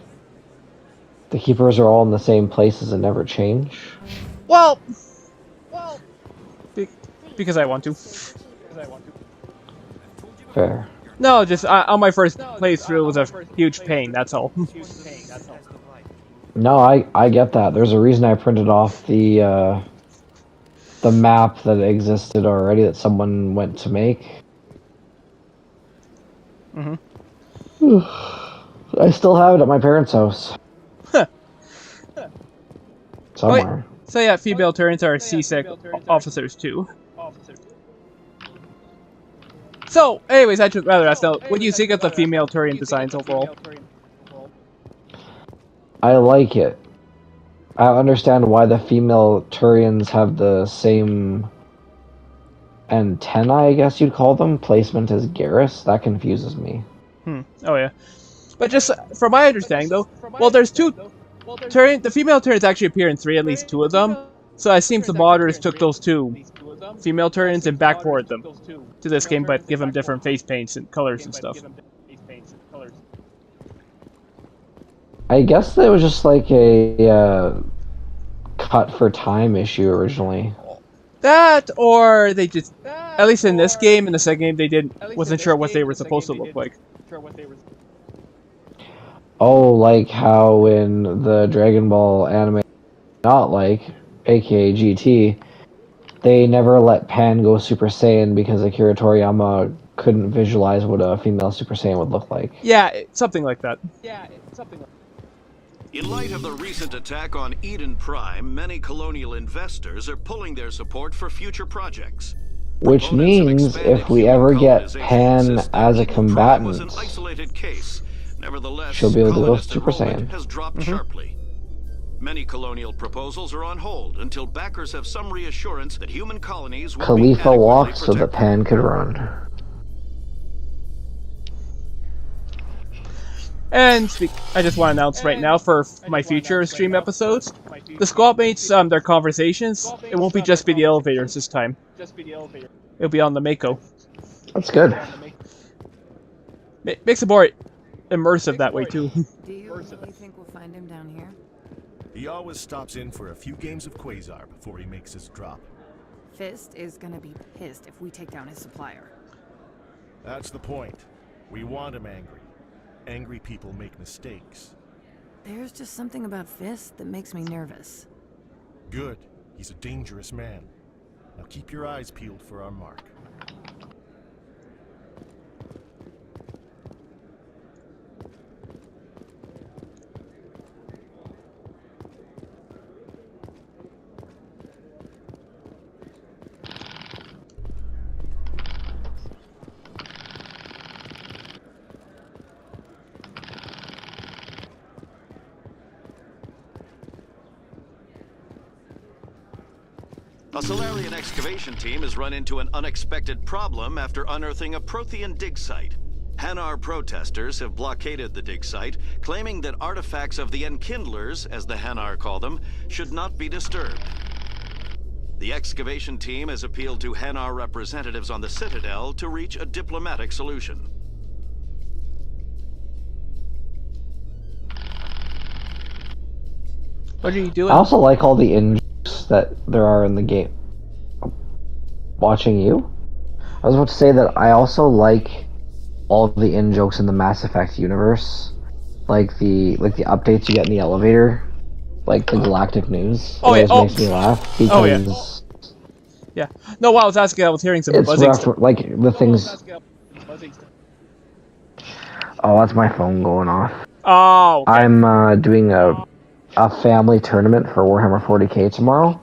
the keepers are all in the same places and never change. Well, because I want to. Fair. No, just on my first playthrough it was a huge pain, that's all. No, I get that. There's a reason I printed off the map that existed already that someone went to make. I still have it at my parents' house. Somewhere. Okay. So yeah, female Turians are CSEC officers too. So, anyways, I'd rather ask now, what do you think of the female Turian designs overall? I like it. I understand why the female Turians have the same antennae, I guess you'd call them, placement as Garrus. That confuses me. Oh yeah. But just from my understanding though, well there's two Turian, the female Turians actually appear in at least two of them. So it seems the modders took those two female Turians and backported them to this game, but give them different face paints and colors and stuff. I guess that was just like a cut for time issue originally. That, or they just, at least in this game, in the second game, they wasn't sure what they were supposed to look like. Oh, like how in the Dragon Ball anime, not like, aka GT, they never let Pan go Super Saiyan because Akira Toriyama couldn't visualize what a female Super Saiyan would look like. Yeah, something like that. In light of the recent attack on Eden Prime, many colonial investors are pulling their support for future projects. Which means if we ever get Pan as a combatant, she'll be able to go Super Saiyan. Has dropped sharply. Many colonial proposals are on hold until backers have some reassurance that human colonies will be Khalifa walked so that Pan could run. And I just want to announce right now for my future stream episodes, the squad mates, their conversations, it won't be just be the elevators this time. It'll be on the Mako. That's good. Makes it more immersive that way too. Do you really think we'll find him down here? He always stops in for a few games of Quasar before he makes his drop. Fist is gonna be pissed if we take down his supplier. That's the point. We want him angry. Angry people make mistakes. There's just something about Fist that makes me nervous. Good. He's a dangerous man. Now keep your eyes peeled for our mark. A Solarian excavation team has run into an unexpected problem after unearthing a Prothean dig site. Hanar protesters have blockaded the dig site, claiming that artifacts of the Enkindlers, as the Hanar call them, should not be disturbed. The excavation team has appealed to Hanar representatives on the Citadel to reach a diplomatic solution. What are you doing? I also like all the in-jokes that there are in the game. Watching you? I was about to say that I also like all the in-jokes in the Mass Effect universe. Like the updates you get in the elevator. Like the galactic news. Oh, it yeah. always makes me laugh because yeah. No, while I was asking, I was hearing some it's buzzing. like the things. Oh, that's my phone going off. Oh, okay. I'm doing a family tournament for Warhammer 40k tomorrow,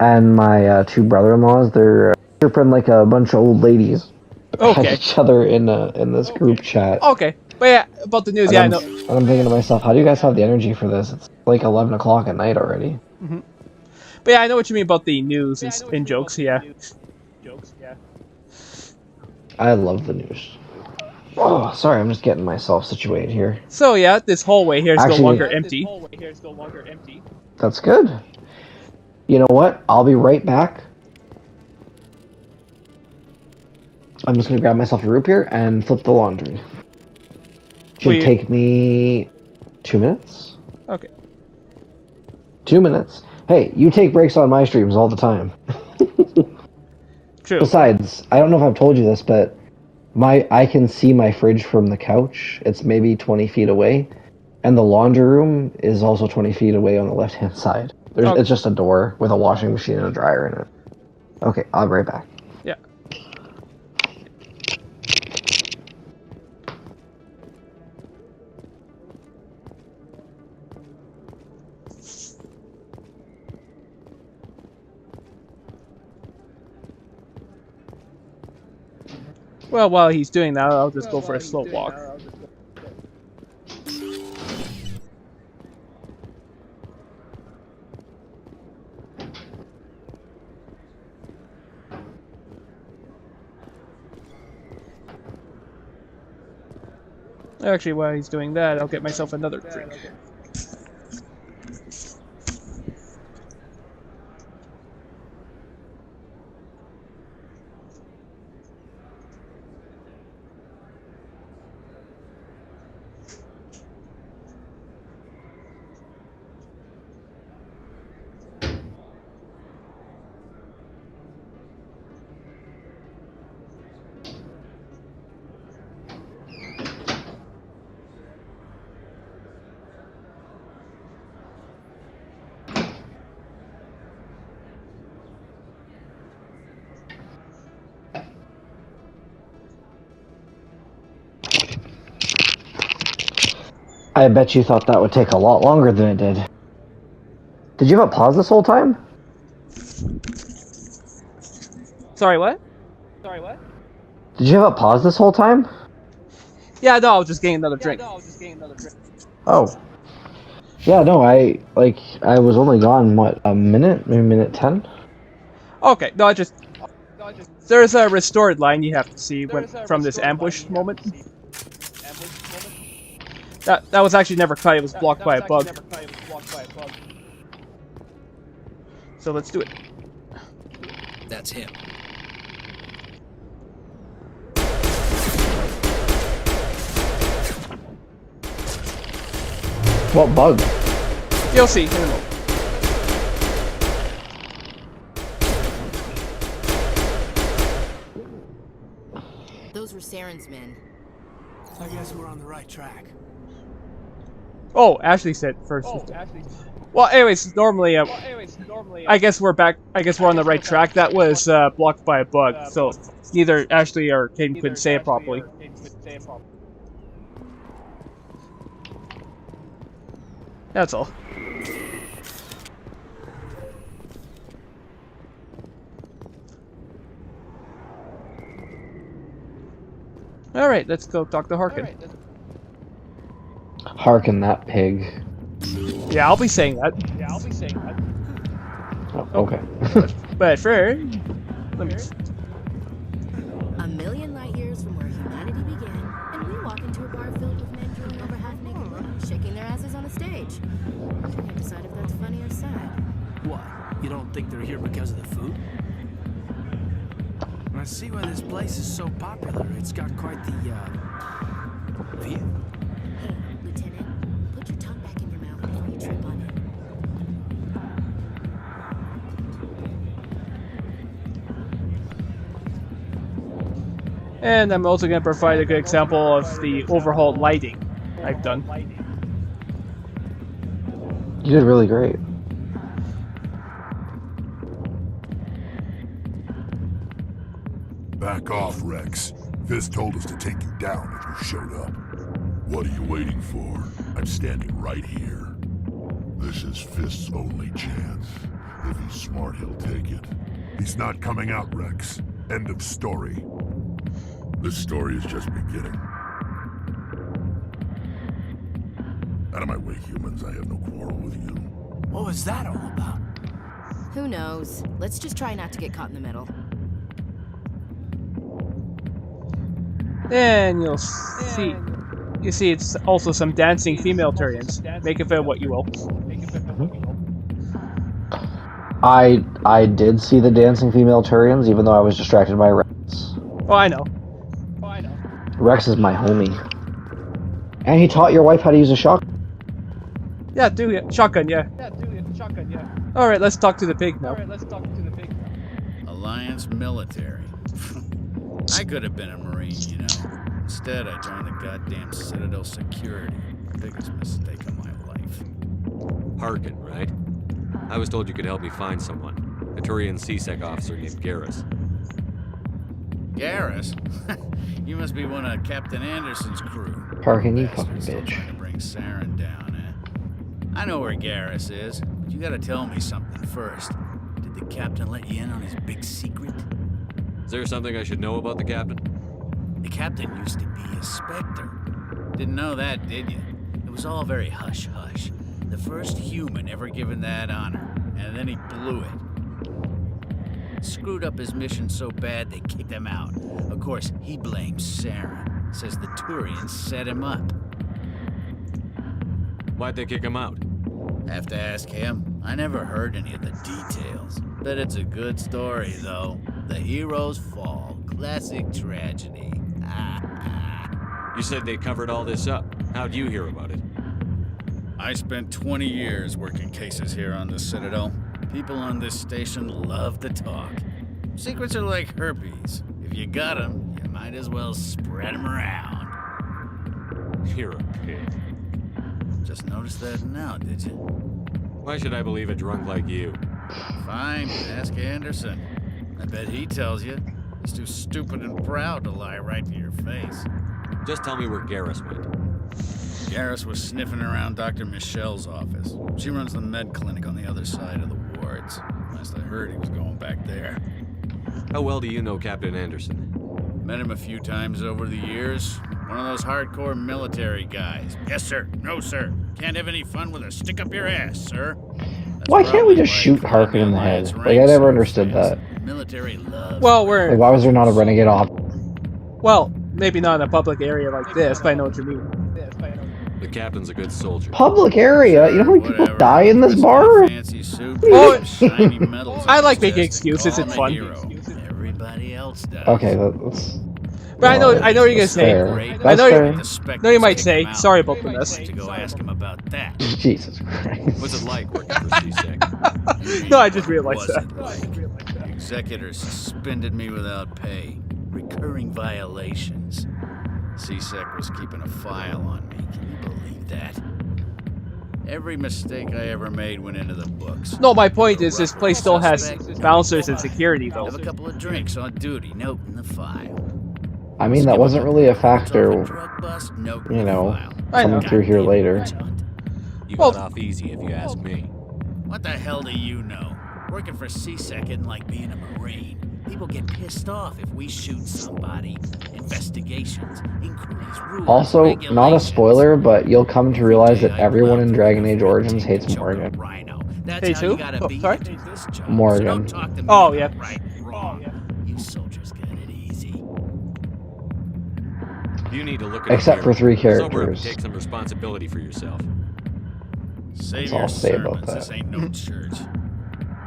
and my two brother-in-laws, they're chirping like a bunch of old ladies at Okay. each other in this group chat. Okay. But yeah, about the news, And yeah, I I'm, know. and I'm thinking to myself, how do you guys have the energy for this? It's like 11 o'clock at night already. Mm-hmm. But yeah, I know what you mean about the news and jokes, yeah. I love the news. Oh, sorry, I'm just getting myself situated here. So yeah, this hallway here is no longer empty. That's good. You know what? I'll be right back. I'm just gonna grab myself a root beer and flip the laundry. Should take me 2 minutes. Okay. 2 minutes. Hey, you take breaks on my streams all the time. True. Besides, I don't know if I've told you this, but I can see my fridge from the couch. It's maybe 20 feet away. And the laundry room is also 20 feet away on the left-hand side. It's just a door with a washing machine and a dryer in it. Okay, I'll be right back. Yeah. Well, while he's doing that, I'll just go for a slow walk. Actually, while he's doing that, I'll get myself another drink. I bet you thought that would take a lot longer than it did. Did you have it paused this whole time? Sorry, what? Did you have it paused this whole time? Yeah, no, I was just getting another drink. Oh. Yeah, no, I was only gone, what, a minute? Maybe minute 10? Okay, no, there's a restored line you have to see from this ambush moment. That was actually never cut, it was blocked by a bug. So let's do it. That's him. What bug? You'll see in a moment. Those were Saren's men. I guess we're on the right track. Oh, Ashley said first. Well, anyways, normally, I guess we're back. I guess we're on the right track. That was blocked by a bug, so neither Ashley or Caden couldn't say it properly. That's all. Alright, let's go talk to Harkin. Harkin, that pig. Yeah, I'll be saying that. Oh, okay. But for... Let me... A million light years from where humanity began, and we walk into a bar filled with men drooling over half-naked women, shaking their asses on a stage. I can't decide if that's funny or sad. What? You don't think they're here because of the food? I see why this place is so popular. It's got quite the, view. Hey, Lieutenant, put your tongue back in your mouth before you trip on it. And I'm also going to provide a good example of the overhauled lighting I've done. You did really great. Back off, Rex. Fist told us to take you down if you showed up. What are you waiting for? I'm standing right here. This is Fist's only chance. If he's smart, he'll take it. He's not coming out, Rex. End of story. This story is just beginning. Out of my way, humans. I have no quarrel with you. What was that all about? Who knows? Let's just try not to get caught in the middle. And you'll see. You see, it's also some dancing female Turians. Make of it what you will. I did see the dancing female Turians, even though I was distracted by Rex. Oh, I know. Rex is my homie. And he taught your wife how to use a shotgun. Yeah, do it. Shotgun, yeah. Alright, let's talk to the pig now. Alliance military. I could have been a Marine, you know. Instead, I joined the goddamn Citadel security. Biggest mistake of my life. Harkin, right? I was told you could help me find someone. A Turian CSEC officer named Garrus. Garrus? You must be one of Captain Anderson's crew. Harkin, you fucking bitch. Trying to bring Saren down, eh? I know where Garrus is, but you gotta tell me something first. Did the captain let you in on his big secret? Is there something I should know about the captain? The captain used to be a Spectre. Didn't know that, did you? It was all very hush-hush. The first human ever given that honor, and then he blew it. Screwed up his mission so bad they kicked him out. Of course, he blames Saren. Says the Turians set him up. Why'd they kick him out? Have to ask him. I never heard any of the details. Bet it's a good story, though. The heroes fall. Classic tragedy. You said they covered all this up. How'd you hear about it? I spent 20 years working cases here on the Citadel. People on this station love to talk. Secrets are like herpes. If you got them, you might as well spread them around. You're a pig. Just noticed that now, did you? Why should I believe a drunk like you? Fine, ask Anderson. I bet he tells you. He's too stupid and proud to lie right to your face. Just tell me where Garrus went. Garrus was sniffing around Dr. Michelle's office. She runs the med clinic on the other side of the wards. Last I heard, he was going back there. How well do you know Captain Anderson? Met him a few times over the years. One of those hardcore military guys. Yes, sir. No, sir. Can't have any fun with a stick up your ass, sir. That's why can't we just shoot Harkin in the head? Like, I never understood that. Military love. Well, we're... Like, why was there not a renegade op? Well, maybe not in a public area like this, but I know what you mean. The captain's a good soldier. Public area? You know how many people die in this bar? Fancy suit, Oh, shiny medals I on like his making chest, excuses, calling it's him a fun. hero. Everybody else does. Okay, that's... But I know what you're gonna say. Fair. I know, Fair. know you might say, sorry about the mess. To go ask him about that. Jesus Christ. What's it like working for CSEC? No, I just realized What's that. it like? The executor suspended me without pay. Recurring violations. CSEC was keeping a file on me. Can you believe that? Every mistake I ever made went into the books. No, my point is this place still has bouncers and security, though. Have a couple of drinks on duty. Note in the file. I mean, that wasn't really a factor, you know, coming through here later. You got off easy if you ask me. What the hell do you know? Working for CSEC isn't like being a Marine. People get pissed off if we shoot somebody. Investigations, inquiries, rules, Also, not a spoiler, but you'll come to realize that everyone in Dragon Age Origins hates Morgan. Hates who? Oh, sorry? Morgan. Oh, yeah. You soldiers get it easy. You need to look at Except for 3 Sober up and characters. take some responsibility for yourself. Save That's all your I'll say about sermons. This that. ain't no church.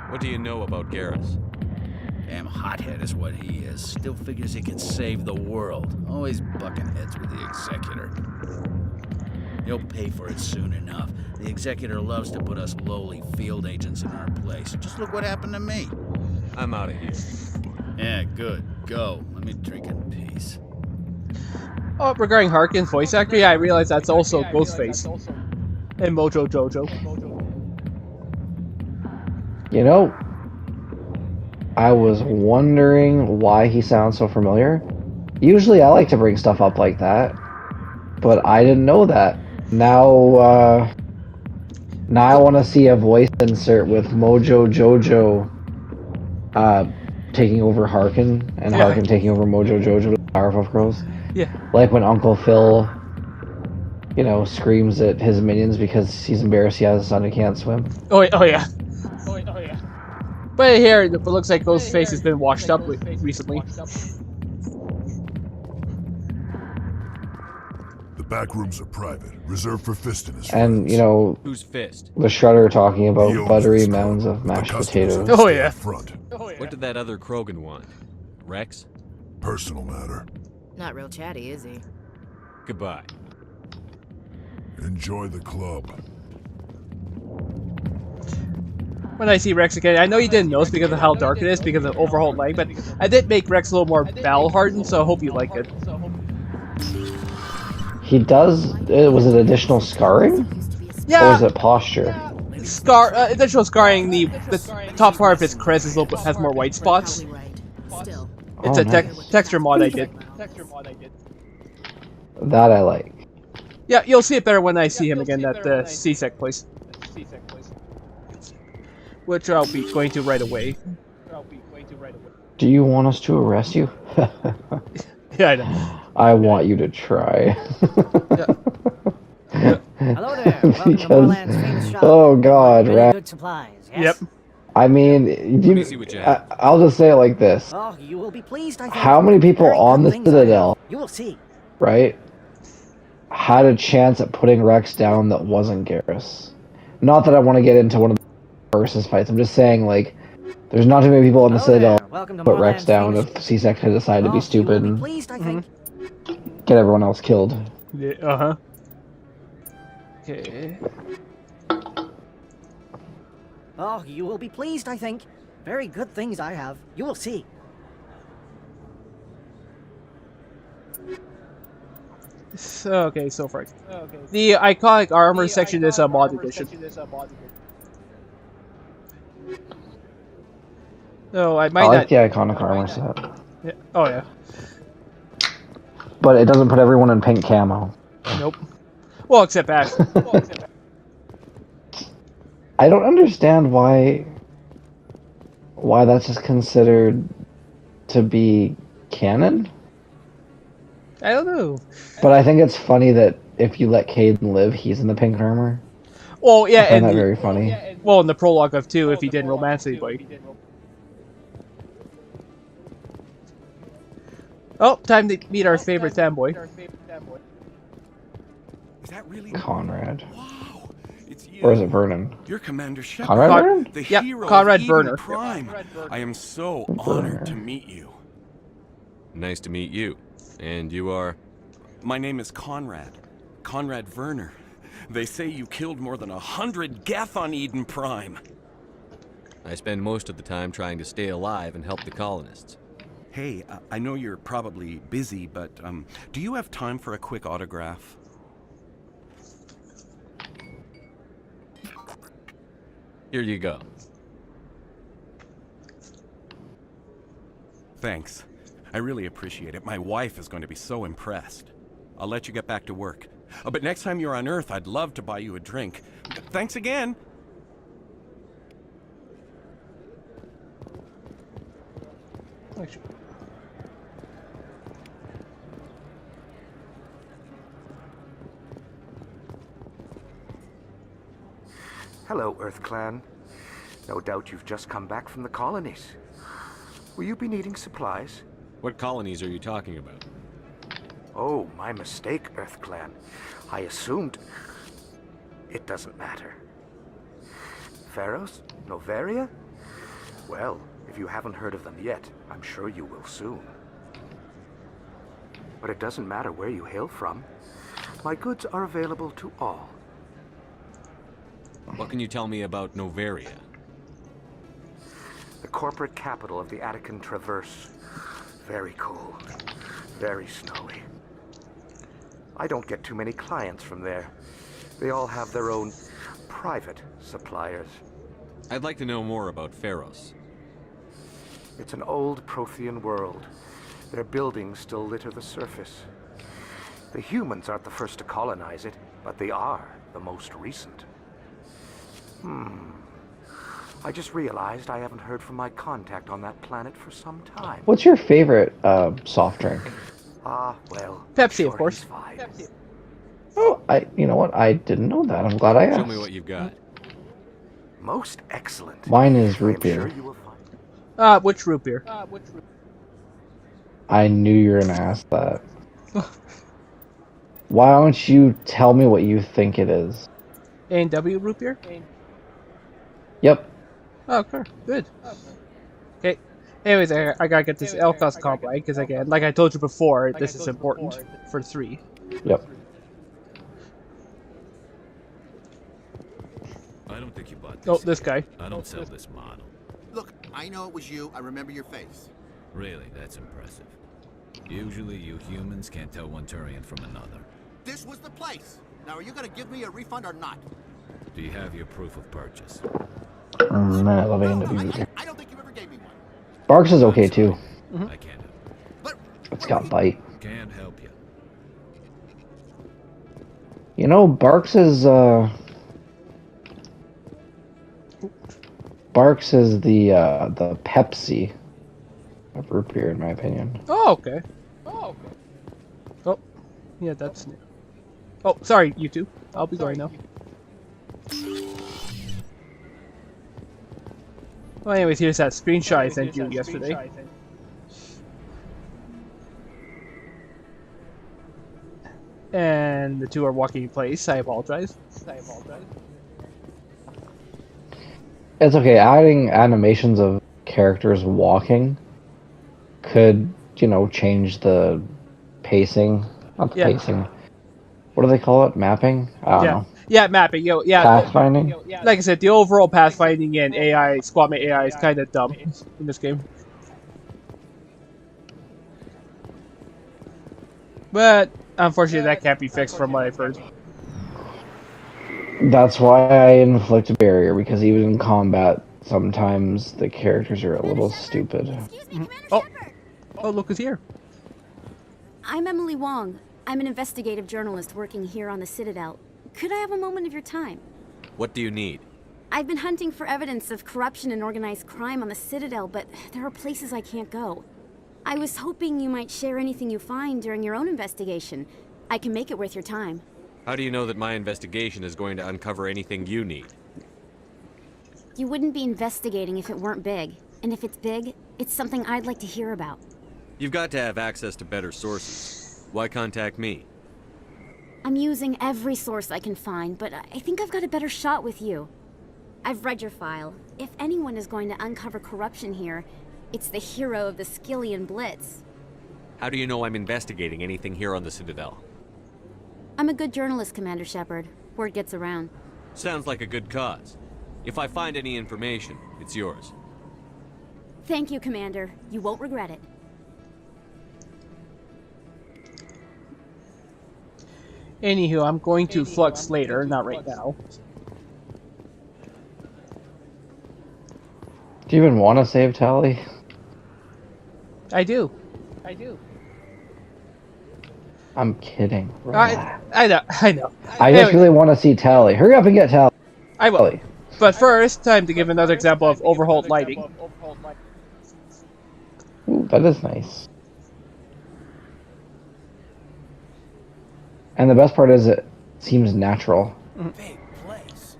What do you know about Garrus? Damn hothead is what he is. Still figures he can save the world. Always bucking heads with the executor. He'll pay for it soon enough. The executor loves to put us lowly field agents in our place. Just look what happened to me. I'm out of here. Yeah, good. Go. Let me drink in peace. Oh, regarding Harkin's voice actor, yeah, I realize that's also Ghostface. And Mojo Jojo. You know, I was wondering why he sounds so familiar. Usually I like to bring stuff up like that, but I didn't know that. Now I want to see a voice insert with Mojo Jojo taking over Harkin and Yeah. Harkin taking over Mojo Jojo, Powerpuff Girls. Yeah. Like when Uncle Phil, you know, screams at his minions because he's embarrassed he has a son who can't swim. Oh yeah. But here, it looks like Ghostface has been washed up recently. The back rooms are private, reserved for Fist and his And, you know, Who's Fist? the Shredder talking He about owns buttery this mounds club, of but the mashed customers potatoes. have to Oh, stay yeah. up front. What did that other Krogan want? Rex? Personal matter. Not real chatty, is he? Goodbye. Enjoy the club. When I see Rex again, I know you didn't notice because of how dark it is, because of overhauled light, but I did make Rex a little more battle-hardened, so I hope you like it. He does. Was it additional scarring? Yeah. Or was it posture? Additional scarring. The top part of his crest is has more white spots. It's a texture mod I did. That I like. Yeah, you'll see it better when I see him again at the CSEC place. Which I'll be going to right away. Do you want us to arrest you? Yeah, I know. I want you to try. Hello there. Welcome to Moreland's famous shop. Oh God, Really right? good supplies. Yes? Yep. I mean, I'll just say it like this. Oh, you will be pleased, I think. How many people Very on good the things I Citadel, have. You will see. right, had a chance at putting Rex down that wasn't Garrus? Not that I want to get into one of the versus fights. I'm just saying, like, there's not too many people on the Citadel Welcome to put Rex Moreland's down famous- if CSEC had decided to be Oh, you stupid will be and pleased, I think. get everyone else killed. Yeah, uh-huh. Okay. Oh, you will be pleased, I think. Very good things I have. You will see. Okay, so far. The iconic armor section is a mod edition. So I might I like not. the iconic armor set, Yeah. Oh yeah. but it doesn't put everyone in pink camo. Nope. Well, except Ash. I don't understand why that's just considered to be canon. I don't know. But I think it's funny that if you let Caden live, he's in the pink armor. Well, yeah, I find and that very funny. Well, in the prologue of 2, if he didn't romance anybody. Oh, time to meet our favorite fanboy. Is that really Conrad. Wow, it's you. Or is it Vernon? You're Commander Shepard. Conrad Vernon? The Yep, hero Conrad of Eden Verner. Prime. I am so Verner. honored to meet you. Nice to meet you. And you are? My name is Conrad. Conrad Verner. They say you killed more than 100 Geth on Eden Prime. I spend most of the time trying to stay alive and help the colonists. Hey, I know you're probably busy, but do you have time for a quick autograph? Here you go. Thanks. I really appreciate it. My wife is going to be so impressed. I'll let you get back to work. But next time you're on Earth, I'd love to buy you a drink. Thanks again. Hello, Earth Clan. No doubt you've just come back from the colonies. Will you be needing supplies? What colonies are you talking about? Oh, my mistake, Earth Clan. I assumed... It doesn't matter. Pharos? Noveria? Well, if you haven't heard of them yet, I'm sure you will soon. But it doesn't matter where you hail from. My goods are available to all. What can you tell me about Noveria? The corporate capital of the Attican Traverse. Very cool. Very snowy. I don't get too many clients from there. They all have their own private suppliers. I'd like to know more about Pharos. It's an old Prothean world. Their buildings still litter the surface. The humans aren't the first to colonize it, but they are the most recent. I just realized I haven't heard from my contact on that planet for some time. What's your favorite soft drink? Well, Pepsi, of course. Pepsi. Oh, you know what? I didn't know that. I'm glad I asked. Show me what you've got. Most excellent. Mine is root I'm beer. sure you will find. Which root beer? I knew you were gonna ask that. Why don't you tell me what you think it is? A&W root beer? Yep. Oh, okay. Good. Okay. Anyways, I gotta get this Elcos comp right, because again, like I told you before, this is important for 3. Yep. I don't think you bought this. Oh, this guy. I don't sell this model. Look, I know it was you. I remember your face. Really, that's impressive. Usually you humans can't tell one Turian from another. This was the place. Now, are you going to give me a refund or not? Do you have your proof of purchase? Man, I love A&W. I don't think you ever gave me one. Barks is okay too. I can't help It's got bite. you. Can't help you. You know, Barks is the Pepsi of root beer, in my opinion. Oh, okay. Oh, yeah, that's new. Oh, sorry, you two. I'll be going now. Well, anyways, here's that screenshot I sent you yesterday. And the two are walking in place. I apologize. It's okay. Adding animations of characters walking could, you know, change the pacing. Not the pacing. What do they call it? Mapping? I don't know. Yeah, mapping. Yeah. Pathfinding? Like I said, the overall pathfinding and AI, squadmate AI is kind of dumb in this game. But unfortunately, that can't be fixed from what I've heard. That's why I inflict a barrier, because even in combat, sometimes the characters are a little stupid. Oh, look who's here. I'm Emily Wong. I'm an investigative journalist working here on the Citadel. Could I have a moment of your time? What do you need? I've been hunting for evidence of corruption and organized crime on the Citadel, but there are places I can't go. I was hoping you might share anything you find during your own investigation. I can make it worth your time. How do you know that my investigation is going to uncover anything you need? You wouldn't be investigating if it weren't big. And if it's big, it's something I'd like to hear about. You've got to have access to better sources. Why contact me? I'm using every source I can find, but I think I've got a better shot with you. I've read your file. If anyone is going to uncover corruption here, it's the hero of the Skillian Blitz. How do you know I'm investigating anything here on the Citadel? I'm a good journalist, Commander Shepard. Word gets around. Sounds like a good cause. If I find any information, it's yours. Thank you, Commander. You won't regret it. Anywho, I'm going to Flux later, not right now. Do you even want to save Tally? I do. I'm kidding. I know. I just really want to see Tally. Hurry up and get Tally. I will. But first, time to give another example of overhauled lighting. Ooh, that is nice. And the best part is it seems natural. Big place.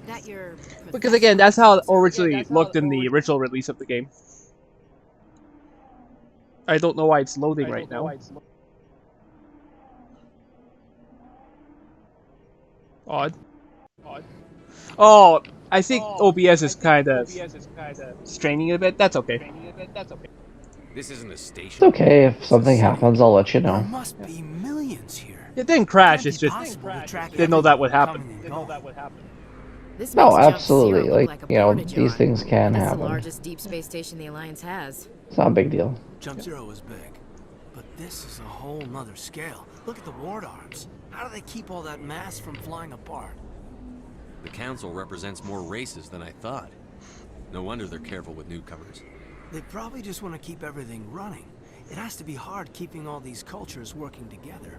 That your Because again, that's how it originally looked in the original release of the game. I don't know why it's loading right now. Odd. Oh, I think OBS is kind of straining a bit. That's okay. This isn't a station. It's okay. If something happens, I'll let you know. There must be millions here. It didn't crash. It's just didn't know that would happen. This No, makes Jump absolutely. Zero look Like, a you know, portage these yard. things can It's the happen. largest deep space station the Alliance has. It's not a big deal. Jump Zero is big, but this is a whole nother scale. Look at the ward arms. How do they keep all that mass from flying apart? The Council represents more races than I thought. No wonder they're careful with newcomers. They probably just want to keep everything running. It has to be hard keeping all these cultures working together.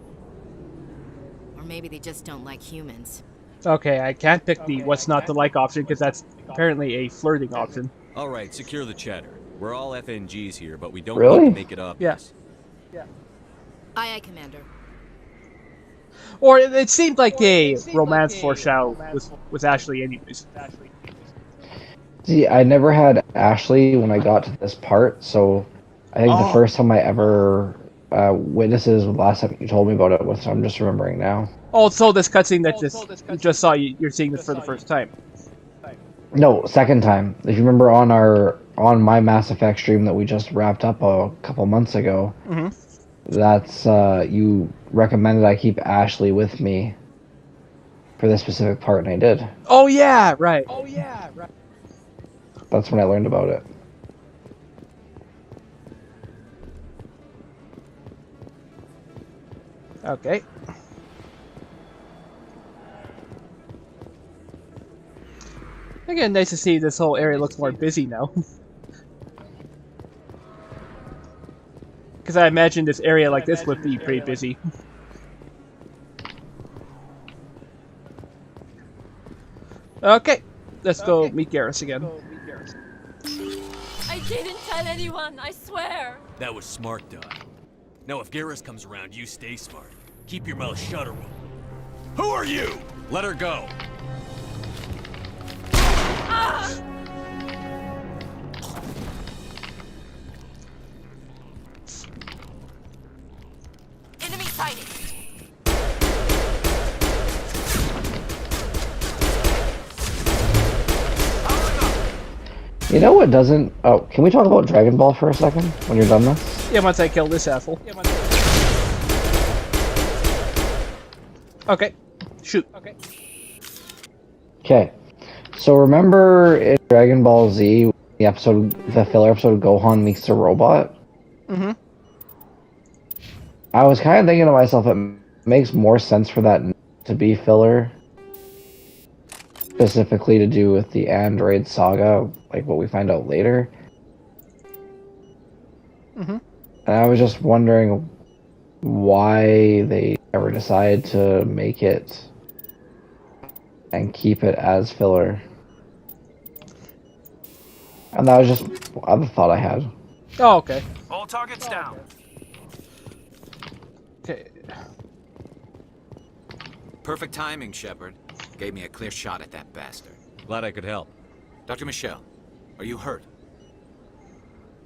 Or maybe they just don't like humans. Okay, I can't pick the what's not to like option because that's apparently a flirting option. Alright, secure the chatter. We're all FNGs here, but we don't Really? need to make it obvious. Yeah. Aye, aye, Commander. Or it seemed like a romance foreshadow with Ashley anyways. See, I never had Ashley when I got to this part, so I think the first time I ever witnesses the last time you told me about it was I'm just remembering now. Oh, so this cutscene that you just saw, you're seeing this for the first time. No, second time. If you remember on my Mass Effect stream that we just wrapped up a couple months ago, that's you recommended I keep Ashley with me for this specific part, and I did. Oh yeah, right. That's when I learned about it. Okay. Again, nice to see this whole area looks more busy now. Because I imagine this area like this would be pretty busy. Okay, let's go meet Garrus again. I didn't tell anyone, I swear. That was smart, Doc. Now if Garrus comes around, you stay smart. Keep your mouth shut or we'll... Who are you? Let her go. Ah! Enemy sighted. You know what doesn't... Oh, can we talk about Dragon Ball for a second when you're done this? Yeah, once I kill this asshole. Okay, shoot. Okay, so remember in Dragon Ball Z, the filler episode Gohan meets the robot? Mm-hmm. I was kind of thinking to myself, it makes more sense for that to be filler. Specifically to do with the Android saga, like what we find out later. Mm-hmm. And I was just wondering why they ever decided to make it and keep it as filler. And that was just a thought I had. Oh, okay. All targets down. Okay. Perfect timing, Shepard. Gave me a clear shot at that bastard. Glad I could help. Dr. Michelle, are you hurt?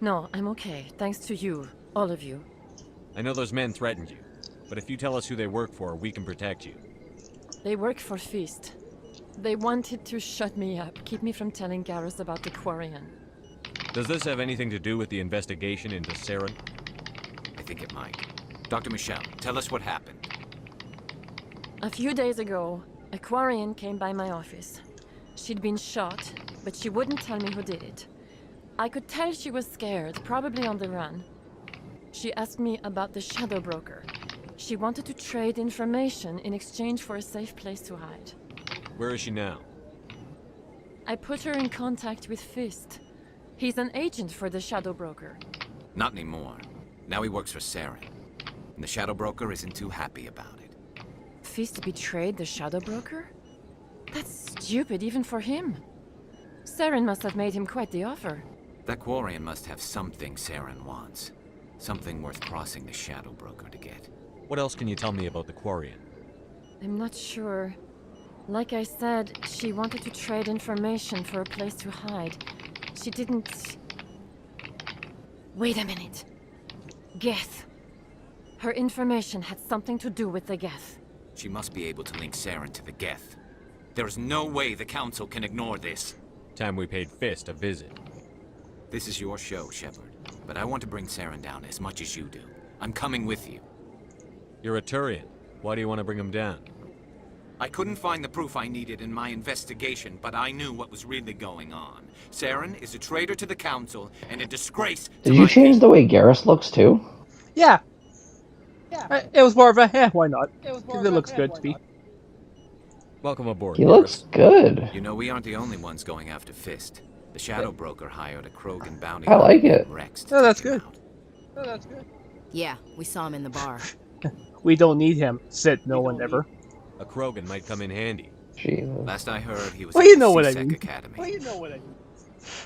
No, I'm okay. Thanks to you. All of you. I know those men threatened you, but if you tell us who they work for, we can protect you. They work for Feast. They wanted to shut me up, keep me from telling Garrus about the Quarian. Does this have anything to do with the investigation into Saren? I think it might. Dr. Michelle, tell us what happened. A few days ago, a Quarian came by my office. She'd been shot, but she wouldn't tell me who did it. I could tell she was scared, probably on the run. She asked me about the Shadow Broker. She wanted to trade information in exchange for a safe place to hide. Where is she now? I put her in contact with Fist. He's an agent for the Shadow Broker. Not anymore. Now he works for Saren. And the Shadow Broker isn't too happy about it. Fist betrayed the Shadow Broker? That's stupid even for him. Saren must have made him quite the offer. That Quarian must have something Saren wants. Something worth crossing the Shadow Broker to get. What else can you tell me about the Quarian? I'm not sure. Like I said, she wanted to trade information for a place to hide. She didn't... Wait a minute. Geth. Her information had something to do with the Geth. She must be able to link Saren to the Geth. There is no way the Council can ignore this. Time we paid Fist a visit. This is your show, Shepard. But I want to bring Saren down as much as you do. I'm coming with you. You're a Turian. Why do you want to bring him down? I couldn't find the proof I needed in my investigation, but I knew what was really going on. Saren is a traitor to the Council and a disgrace to Did you change the way Garrus looks too? Yeah. It was more of a, why not? Because it looks good to me. Welcome aboard. He looks good. You know, we aren't the only ones going after Fist. The Shadow Broker hired a Krogan bounty I like it. Oh, that's good. Oh, that's good. Yeah, we saw him in the bar. We don't need him, said no one ever. A Krogan might come in handy. Jesus. Last I heard, he was Well, at you the know what I CSEC mean. Academy.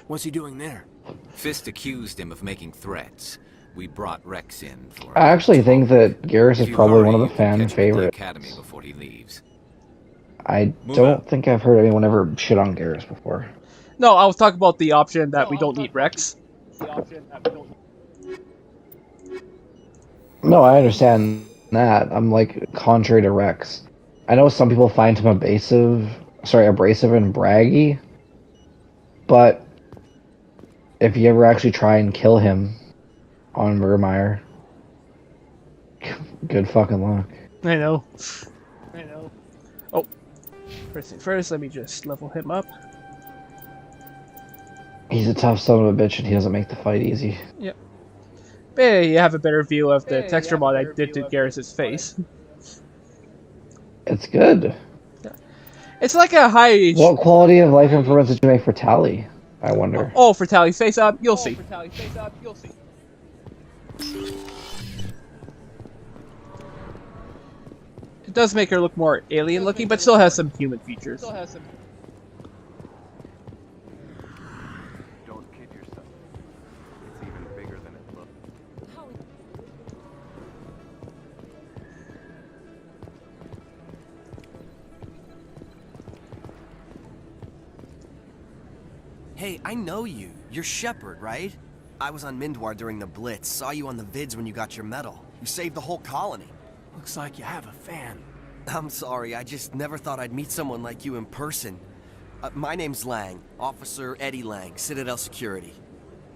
What's he doing there? Fist accused him of making threats. We brought Rex in for. I actually think that Garrus is If you probably hurry, one of the you can fan catch him at the favorites. academy before he leaves. I Move don't think I've heard anyone ever shit on Garrus before. No, I was talking about the option that we don't need Rex. No, I understand that. I'm like contrary to Rex. I know some people find him abrasive and braggy, but if you ever actually try and kill him on Murmire, good fucking luck. I know. Oh, first thing first, let me just level him up. He's a tough son of a bitch and he doesn't make the fight easy. Yep. But yeah, you have a better view of the texture mod I did to Garrus' face. It's good. It's like a high... What quality of life improvements did you make for Tally, I wonder? Oh, for Tally's face up, you'll see. It does make her look more alien looking, but still has some human features. Don't kid yourself. It's even bigger than it looks. Hey, I know you. You're Shepard, right? I was on Mindwar during the Blitz. Saw you on the vids when you got your medal. You saved the whole colony. Looks like you have a fan. I'm sorry, I just never thought I'd meet someone like you in person. My name's Lang, Officer Eddie Lang, Citadel Security.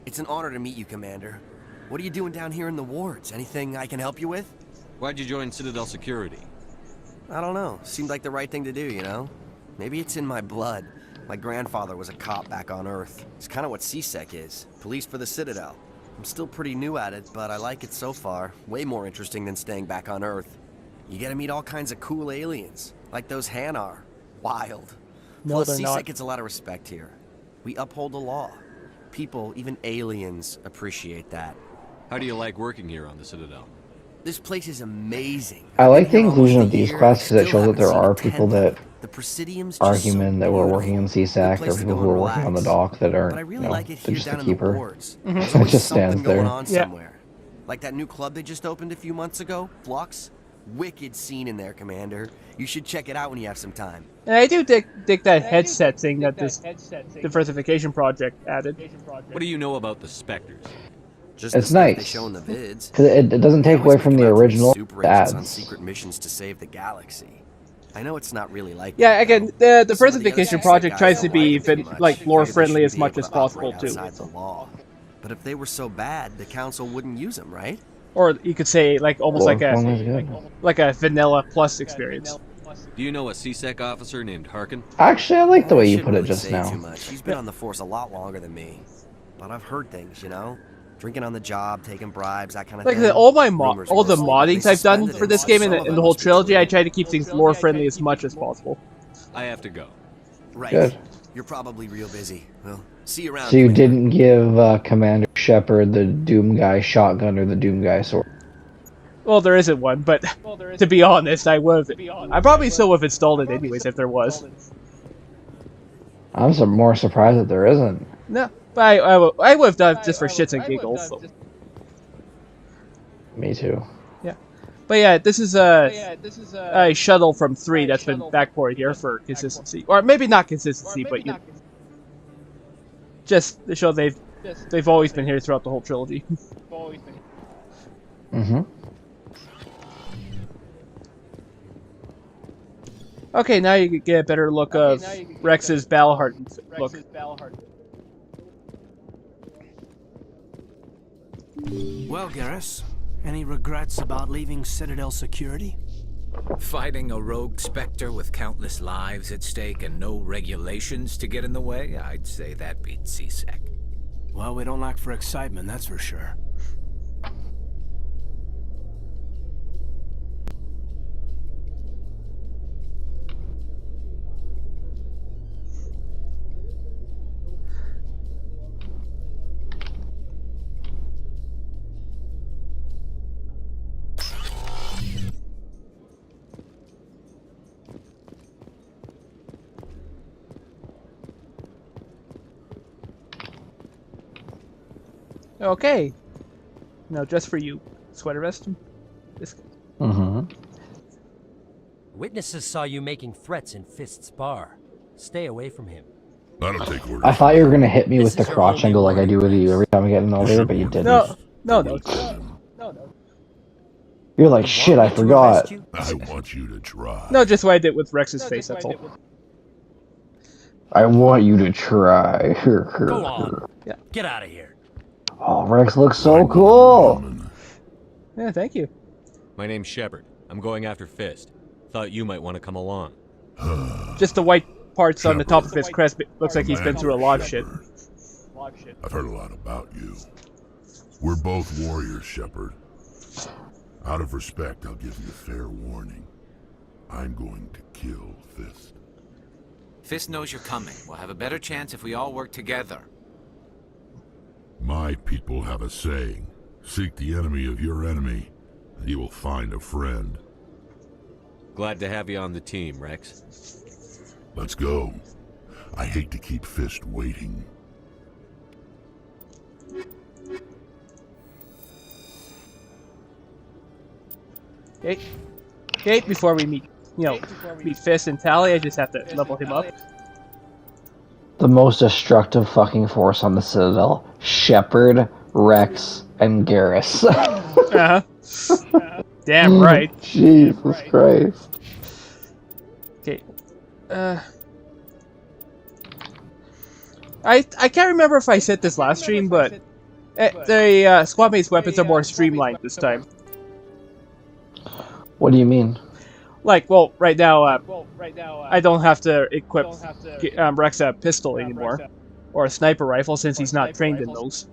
It's an honor to meet you, Commander. What are you doing down here in the wards? Anything I can help you with? Why'd you join Citadel Security? I don't know. Seemed like the right thing to do, you know? Maybe it's in my blood. My grandfather was a cop back on Earth. It's kind of what CSEC is. Police for the Citadel. I'm still pretty new at it, but I like it so far. Way more interesting than staying back on Earth. You get to meet all kinds of cool aliens, like those Hanar. Wild. No, Plus, they're CSEC not. gets a lot of respect here. We uphold the law. People, even aliens, appreciate that. How do you like working here on the Citadel? This place is amazing. I I've like been the here inclusion almost of a these year, quests and I because it shows still that there haven't are seen a people tenth of that it. The Presidium's are just so human that were working in beautiful. CSAC. Good There are place to people go who are and working on the relax. dock that aren't, But I really you know, like it they're here just a down in the keeper. wards. Mhm. There's It always just something stands going there. on Yeah. somewhere. Like that new club they just opened a few months ago, Flux. Wicked scene in there, Commander. You should check it out when you have some time. And I do dig that headset thing that this diversification project added. What do you know about the Spectres? Just It's the stuff they nice. show in the vids. 'Cause it doesn't They take always away from make the them out to be original super agents on ads. secret missions to save the galaxy. I know it's not really like Yeah, that, again, though. the Some of the diversification other project guys tries don't to be like it too much. like lore Figure they friendly shouldn't as be much able as to operate possible too. outside the law. But if they were so bad, the council wouldn't use them, right? Or you could say like almost Lore like friendly is good. a vanilla plus experience. Do you know a CSEC officer named Harkin? Actually, I like the way you shouldn't put it really just say now. Too much. He's been on the force a lot longer than me. But I've heard things, you know? Drinking on the job, taking bribes, that kind of Like thing. all the Rumors moddings they I've done suspended for him, this so game some and of the it whole must be trilogy, true. I try to keep things lore friendly as much as possible. I have to go. Right. Good. You're probably real busy. Well, see you around. So you Commander. didn't give Commander Shepard the Doom Guy shotgun or the Doom Guy sword. Well, there isn't one, but to be honest, I probably still would have installed it anyways if there was. I'm more surprised that there isn't. No, but I would have done it just for shits and giggles. So. Me too. Yeah, but yeah, this is a shuttle from 3 that's been backported here for consistency, or maybe not consistency, but just to show they've always been here throughout the whole trilogy. Mm-hmm. Okay, now you can get a better look of Rex's battle-hardened look. Well, Garrus, any regrets about leaving Citadel Security? Fighting a rogue Spectre with countless lives at stake and no regulations to get in the way, I'd say that beats CSEC. Well, we don't lack for excitement, that's for sure. Okay. Now, just for you, Sweater Vest. Witnesses saw you making threats in Fist's bar. Stay away from him. I don't take orders. I thought you were gonna hit me with the crotch angle like I do with you every time I get in an elevator, but you didn't. No. You're like, shit, I forgot. I want you to try. No, just what I did with Rex's face, that's all. I want you to try. Go on. Yeah. Get out of here. Oh, Rex looks so cool. Yeah, thank you. My name's Shepard. I'm going after Fist. Thought you might want to come along. Just the white parts on the top of his crest looks like he's been through a lot of shit. I've heard a lot about you. We're both warriors, Shepard. Out of respect, I'll give you a fair warning. I'm going to kill Fist. Fist knows you're coming. We'll have a better chance if we all work together. My people have a saying. Seek the enemy of your enemy, and you will find a friend. Glad to have you on the team, Rex. Let's go. I hate to keep Fist waiting. Okay, before we meet Fist and Tally, I just have to level him up. The most destructive fucking force on the Citadel. Shepard, Rex, and Garrus. Damn right. Jesus Christ. Okay. I can't remember if I said this last stream, but the squad mate's weapons are more streamlined this time. What do you mean? Like, well, right now, I don't have to equip Rex a pistol anymore, or a sniper rifle, since he's not trained in those.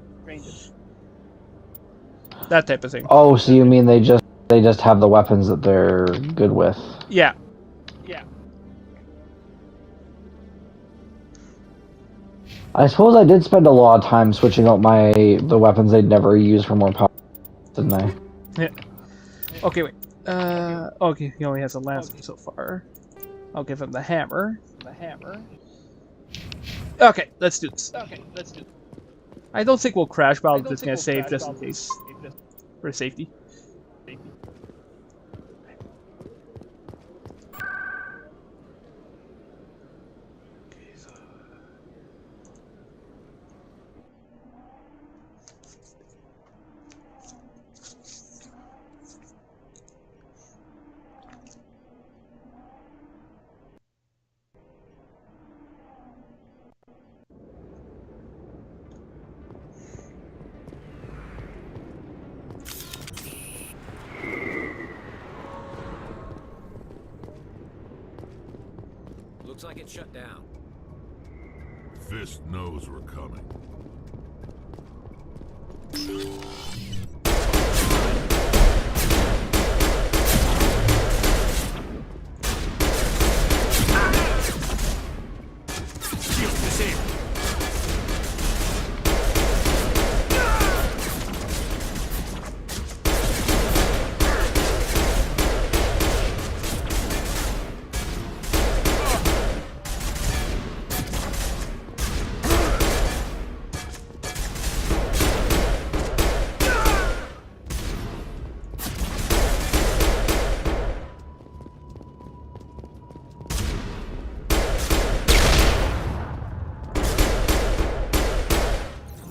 That type of thing. Oh, so you mean they just have the weapons that they're good with? Yeah. I suppose I did spend a lot of time switching out the weapons they'd never use for more power, didn't I? Yeah. Okay, wait. Okay, he only has a lance so far. I'll give him the hammer. Okay, let's do this. I don't think we'll crash, but I'm just gonna save just in case. For safety. Looks like it's shut down. Fist knows we're coming.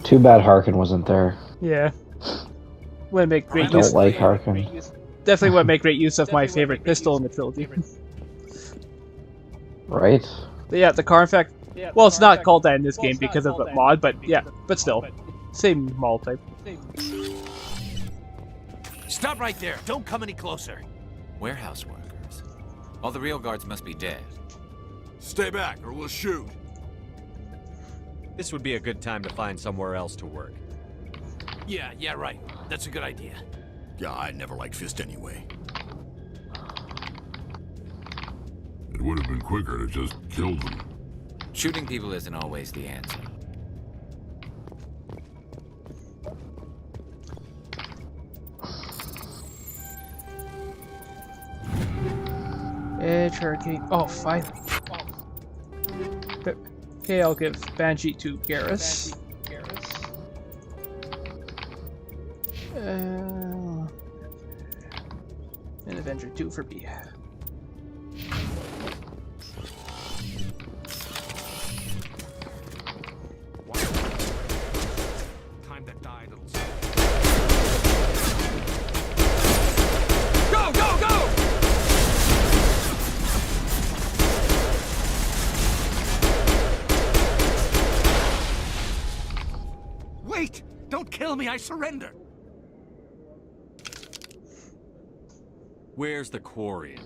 Too bad Harkin wasn't there. Yeah. Would make great I don't like Harkin. Definitely would make great use of my favorite pistol in the trilogy. Right? But yeah, the car effect. Well, it's not called that in this game because of the mod, but yeah, but still. Same mod type. Stop right there! Don't come any closer! Warehouse workers. All the real guards must be dead. Stay back, or we'll shoot. This would be a good time to find somewhere else to work. Yeah, right. That's a good idea. Yeah, I never liked Fist anyway. It would have been quicker to just kill them. Shooting people isn't always the answer. Edge Hurricane. Oh, finally. Okay, I'll give Banshee to Garrus. And Avenger 2 for B. Time to die, little. Go, go, go! Wait! Don't kill me, I surrender! Where's the Quarian?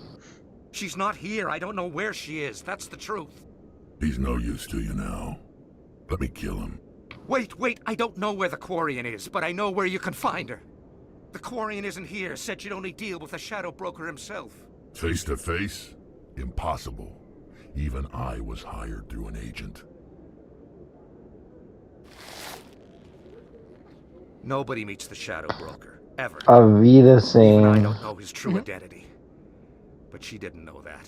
She's not here. I don't know where she is. That's the truth. He's no use to you now. Let me kill him. Wait, wait. I don't know where the Quarian is, but I know where you can find her. The Quarian isn't here. Said she'd only deal with the Shadow Broker himself. Face to face? Impossible. Even I was hired through an agent. Nobody meets the Shadow Broker, ever. Avida Even I saying. don't know his true identity. But she didn't know that.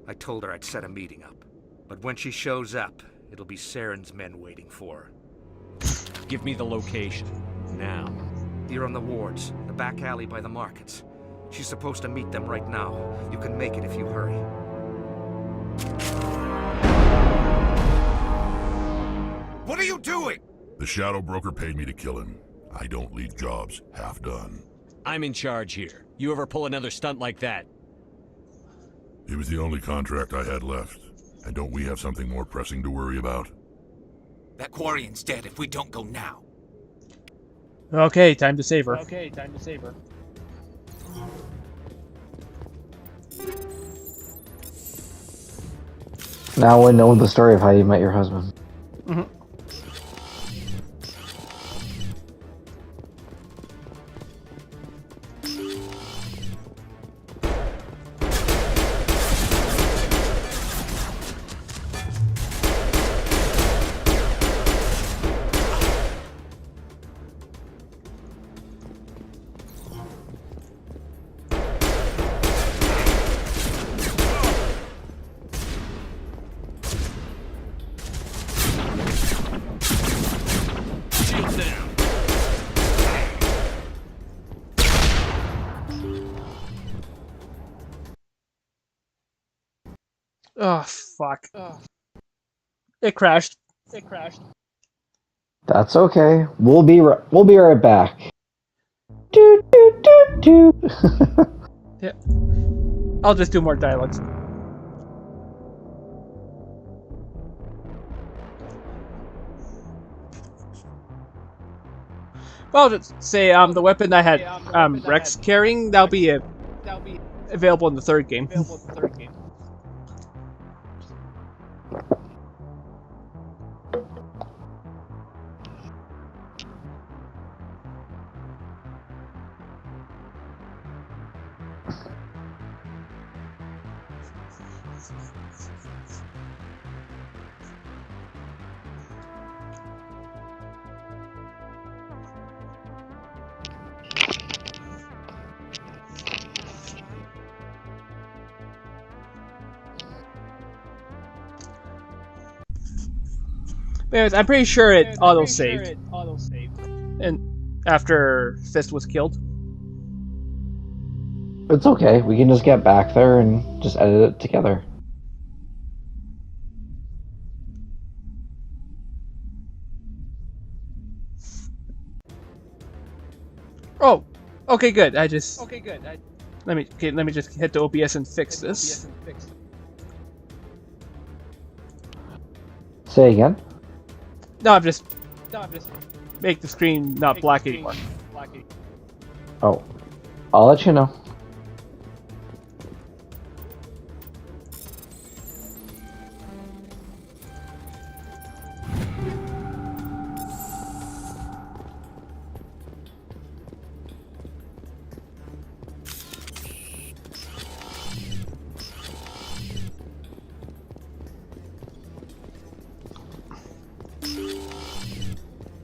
I told her I'd set a meeting up. But when she shows up, it'll be Saren's men waiting for her. Give me the location. Now. You're on the wards, the back alley by the markets. She's supposed to meet them right now. You can make it if you hurry. What are you doing? The Shadow Broker paid me to kill him. I don't leave jobs half done. I'm in charge here. You ever pull another stunt like that? It was the only contract I had left. And don't we have something more pressing to worry about? That Quarian's dead if we don't go now. Okay, time to save her. Now we know the story of how you met your husband. Mm-hmm. Oh, fuck. It crashed. That's okay. We'll be right back. Do do do do. Yeah. I'll just do more dialogues. Well, I'll just say the weapon I had Rex carrying, that'll be available in the third game. Anyways, I'm pretty sure it auto-saved. And after Fist was killed. It's okay. We can just get back there and just edit it together. Oh, okay, good. Let me just hit the OBS and fix this. Say again. No, I'm just make the screen not black anymore. Oh, I'll let you know.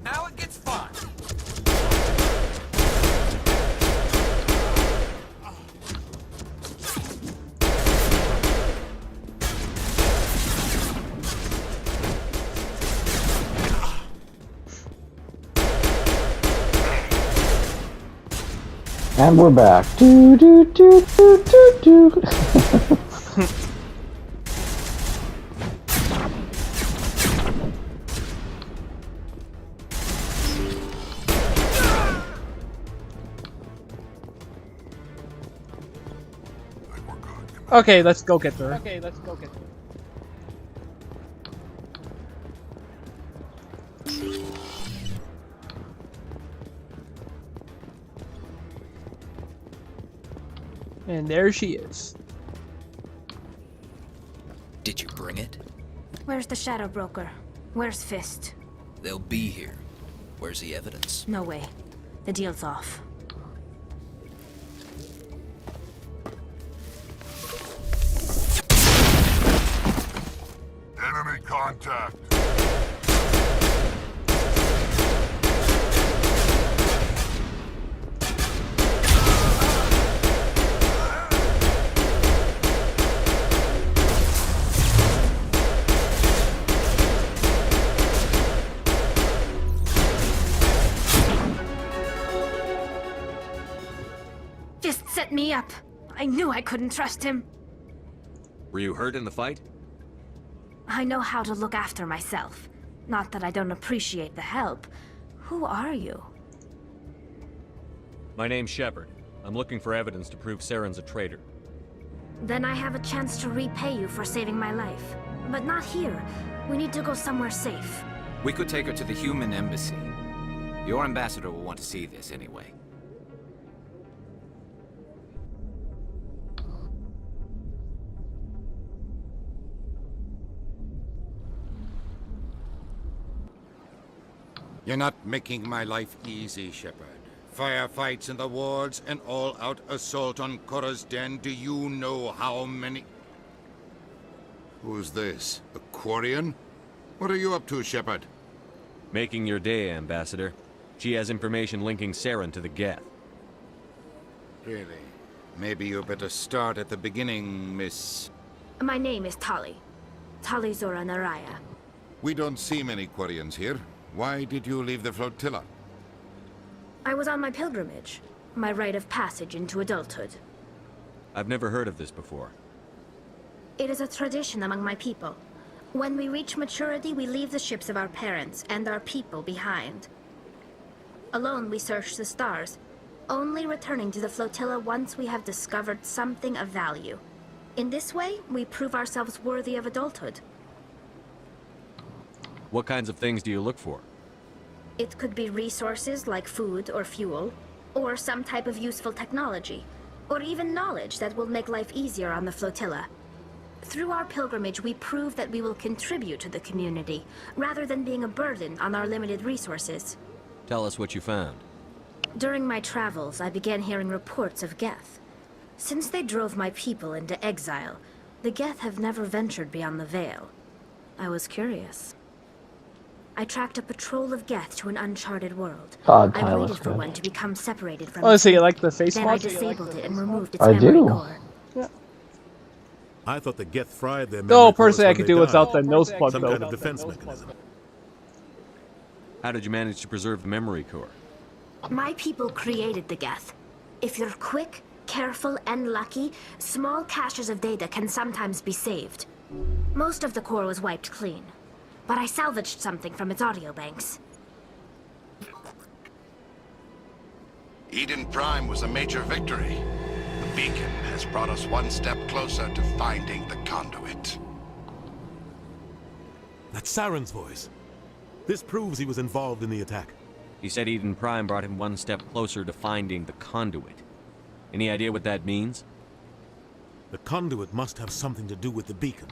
Now it gets fun. And we're back. Do do do do do do. Okay, let's go get her. And there she is. Did you bring it? Where's the Shadow Broker? Where's Fist? They'll be here. Where's the evidence? No way. The deal's off. Enemy contact. Fist set me up. I knew I couldn't trust him. Were you hurt in the fight? I know how to look after myself. Not that I don't appreciate the help. Who are you? My name's Shepard. I'm looking for evidence to prove Saren's a traitor. Then I have a chance to repay you for saving my life. But not here. We need to go somewhere safe. We could take her to the human embassy. Your ambassador will want to see this anyway. You're not making my life easy, Shepard. Firefights in the wards, an all-out assault on Korra's den. Do you know how many... Who's this? A Quarian? What are you up to, Shepard? Making your day, Ambassador. She has information linking Saren to the Geth. Really? Maybe you better start at the beginning, Miss... My name is Tali. Tali Zora Naraya. We don't see many Quarians here. Why did you leave the flotilla? I was on my pilgrimage. My rite of passage into adulthood. I've never heard of this before. It is a tradition among my people. When we reach maturity, we leave the ships of our parents and our people behind. Alone, we search the stars, only returning to the flotilla once we have discovered something of value. In this way, we prove ourselves worthy of adulthood. What kinds of things do you look for? It could be resources like food or fuel, or some type of useful technology, or even knowledge that will make life easier on the flotilla. Through our pilgrimage, we prove that we will contribute to the community, rather than being a burden on our limited resources. Tell us what you found. During my travels, I began hearing reports of Geth. Since they drove my people into exile, the Geth have never ventured beyond the Veil. I was curious. I tracked a patrol of Geth to an uncharted world. I waited for one to become separated from so you like the face Then mod? I disabled it and removed its memory core. I thought the Geth fried their No, memory cores personally, I when could they do without died. the nose plug, Some though. kind of defense mechanism. How did you manage to preserve the memory core? My people created the Geth. If you're quick, careful, and lucky, small caches of data can sometimes be saved. Most of the core was wiped clean, but I salvaged something from its audio banks. Eden Prime was a major victory. The beacon has brought us one step closer to finding the conduit. That's Saren's voice. This proves he was involved in the attack. He said Eden Prime brought him one step closer to finding the conduit. Any idea what that means? The conduit must have something to do with the beacon.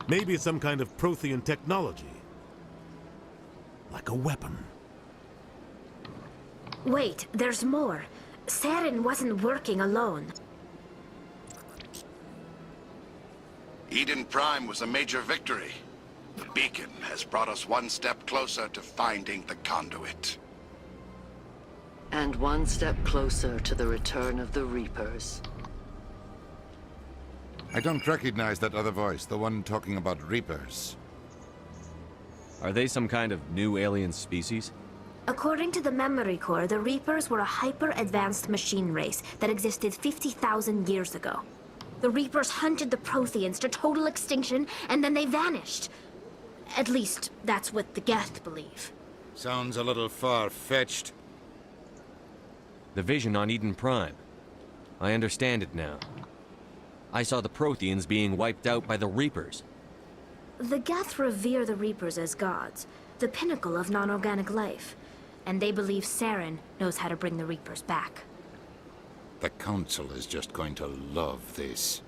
Maybe it's some kind of Prothean technology. Like a weapon. Wait, there's more. Saren wasn't working alone. Eden Prime was a major victory. The beacon has brought us one step closer to finding the conduit. And one step closer to the return of the Reapers. I don't recognize that other voice, the one talking about Reapers. Are they some kind of new alien species? According to the Memory Core, the Reapers were a hyper-advanced machine race that existed 50,000 years ago. The Reapers hunted the Protheans to total extinction, and then they vanished. At least, that's what the Geth believe. Sounds a little far-fetched. The vision on Eden Prime. I understand it now. I saw the Protheans being wiped out by the Reapers. The Geth revere the Reapers as gods, the pinnacle of non-organic life. And they believe Saren knows how to bring the Reapers back. The Council is just going to love this.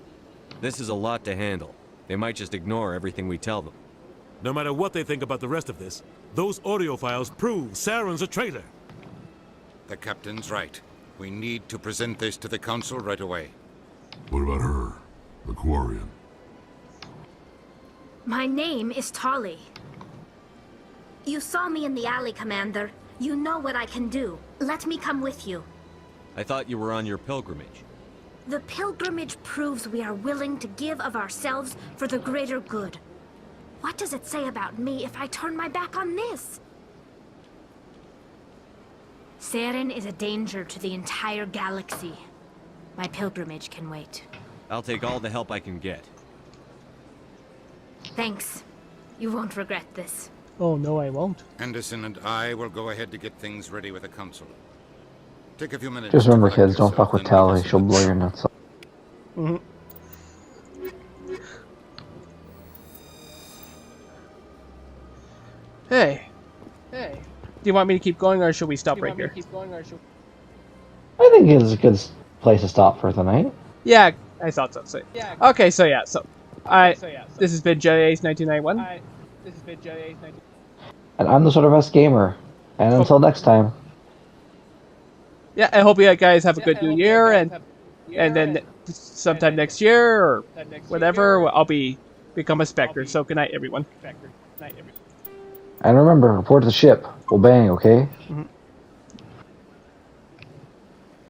This is a lot to handle. They might just ignore everything we tell them. No matter what they think about the rest of this, those audio files prove Saren's a traitor. The Captain's right. We need to present this to the Council right away. What about her? The Quarian? My name is Tali. You saw me in the alley, Commander. You know what I can do. Let me come with you. I thought you were on your pilgrimage. The pilgrimage proves we are willing to give of ourselves for the greater good. What does it say about me if I turn my back on this? Saren is a danger to the entire galaxy. My pilgrimage can wait. I'll take all the help I can get. Thanks. You won't regret this. Oh, no, I won't. Anderson and I will go ahead to get things ready with the Council. Take a few minutes. Just remember, to collect kids, don't yourself, fuck with then meet Tally. us She'll in the blow your nuts off. Mm-hmm. Hey. Hey. Do you want me to keep going, or should we stop right here? I think it's a good place to stop for the night. Yeah, I thought so. Okay, so yeah, this has been JediAce1991. And I'm the SweaterVestGamer. And until next time. Yeah, I hope you guys have a good new year, and then sometime next year or whatever, I'll become a Spectre. So good night, everyone. And remember, report to the ship. We'll bang, okay? Mm-hmm.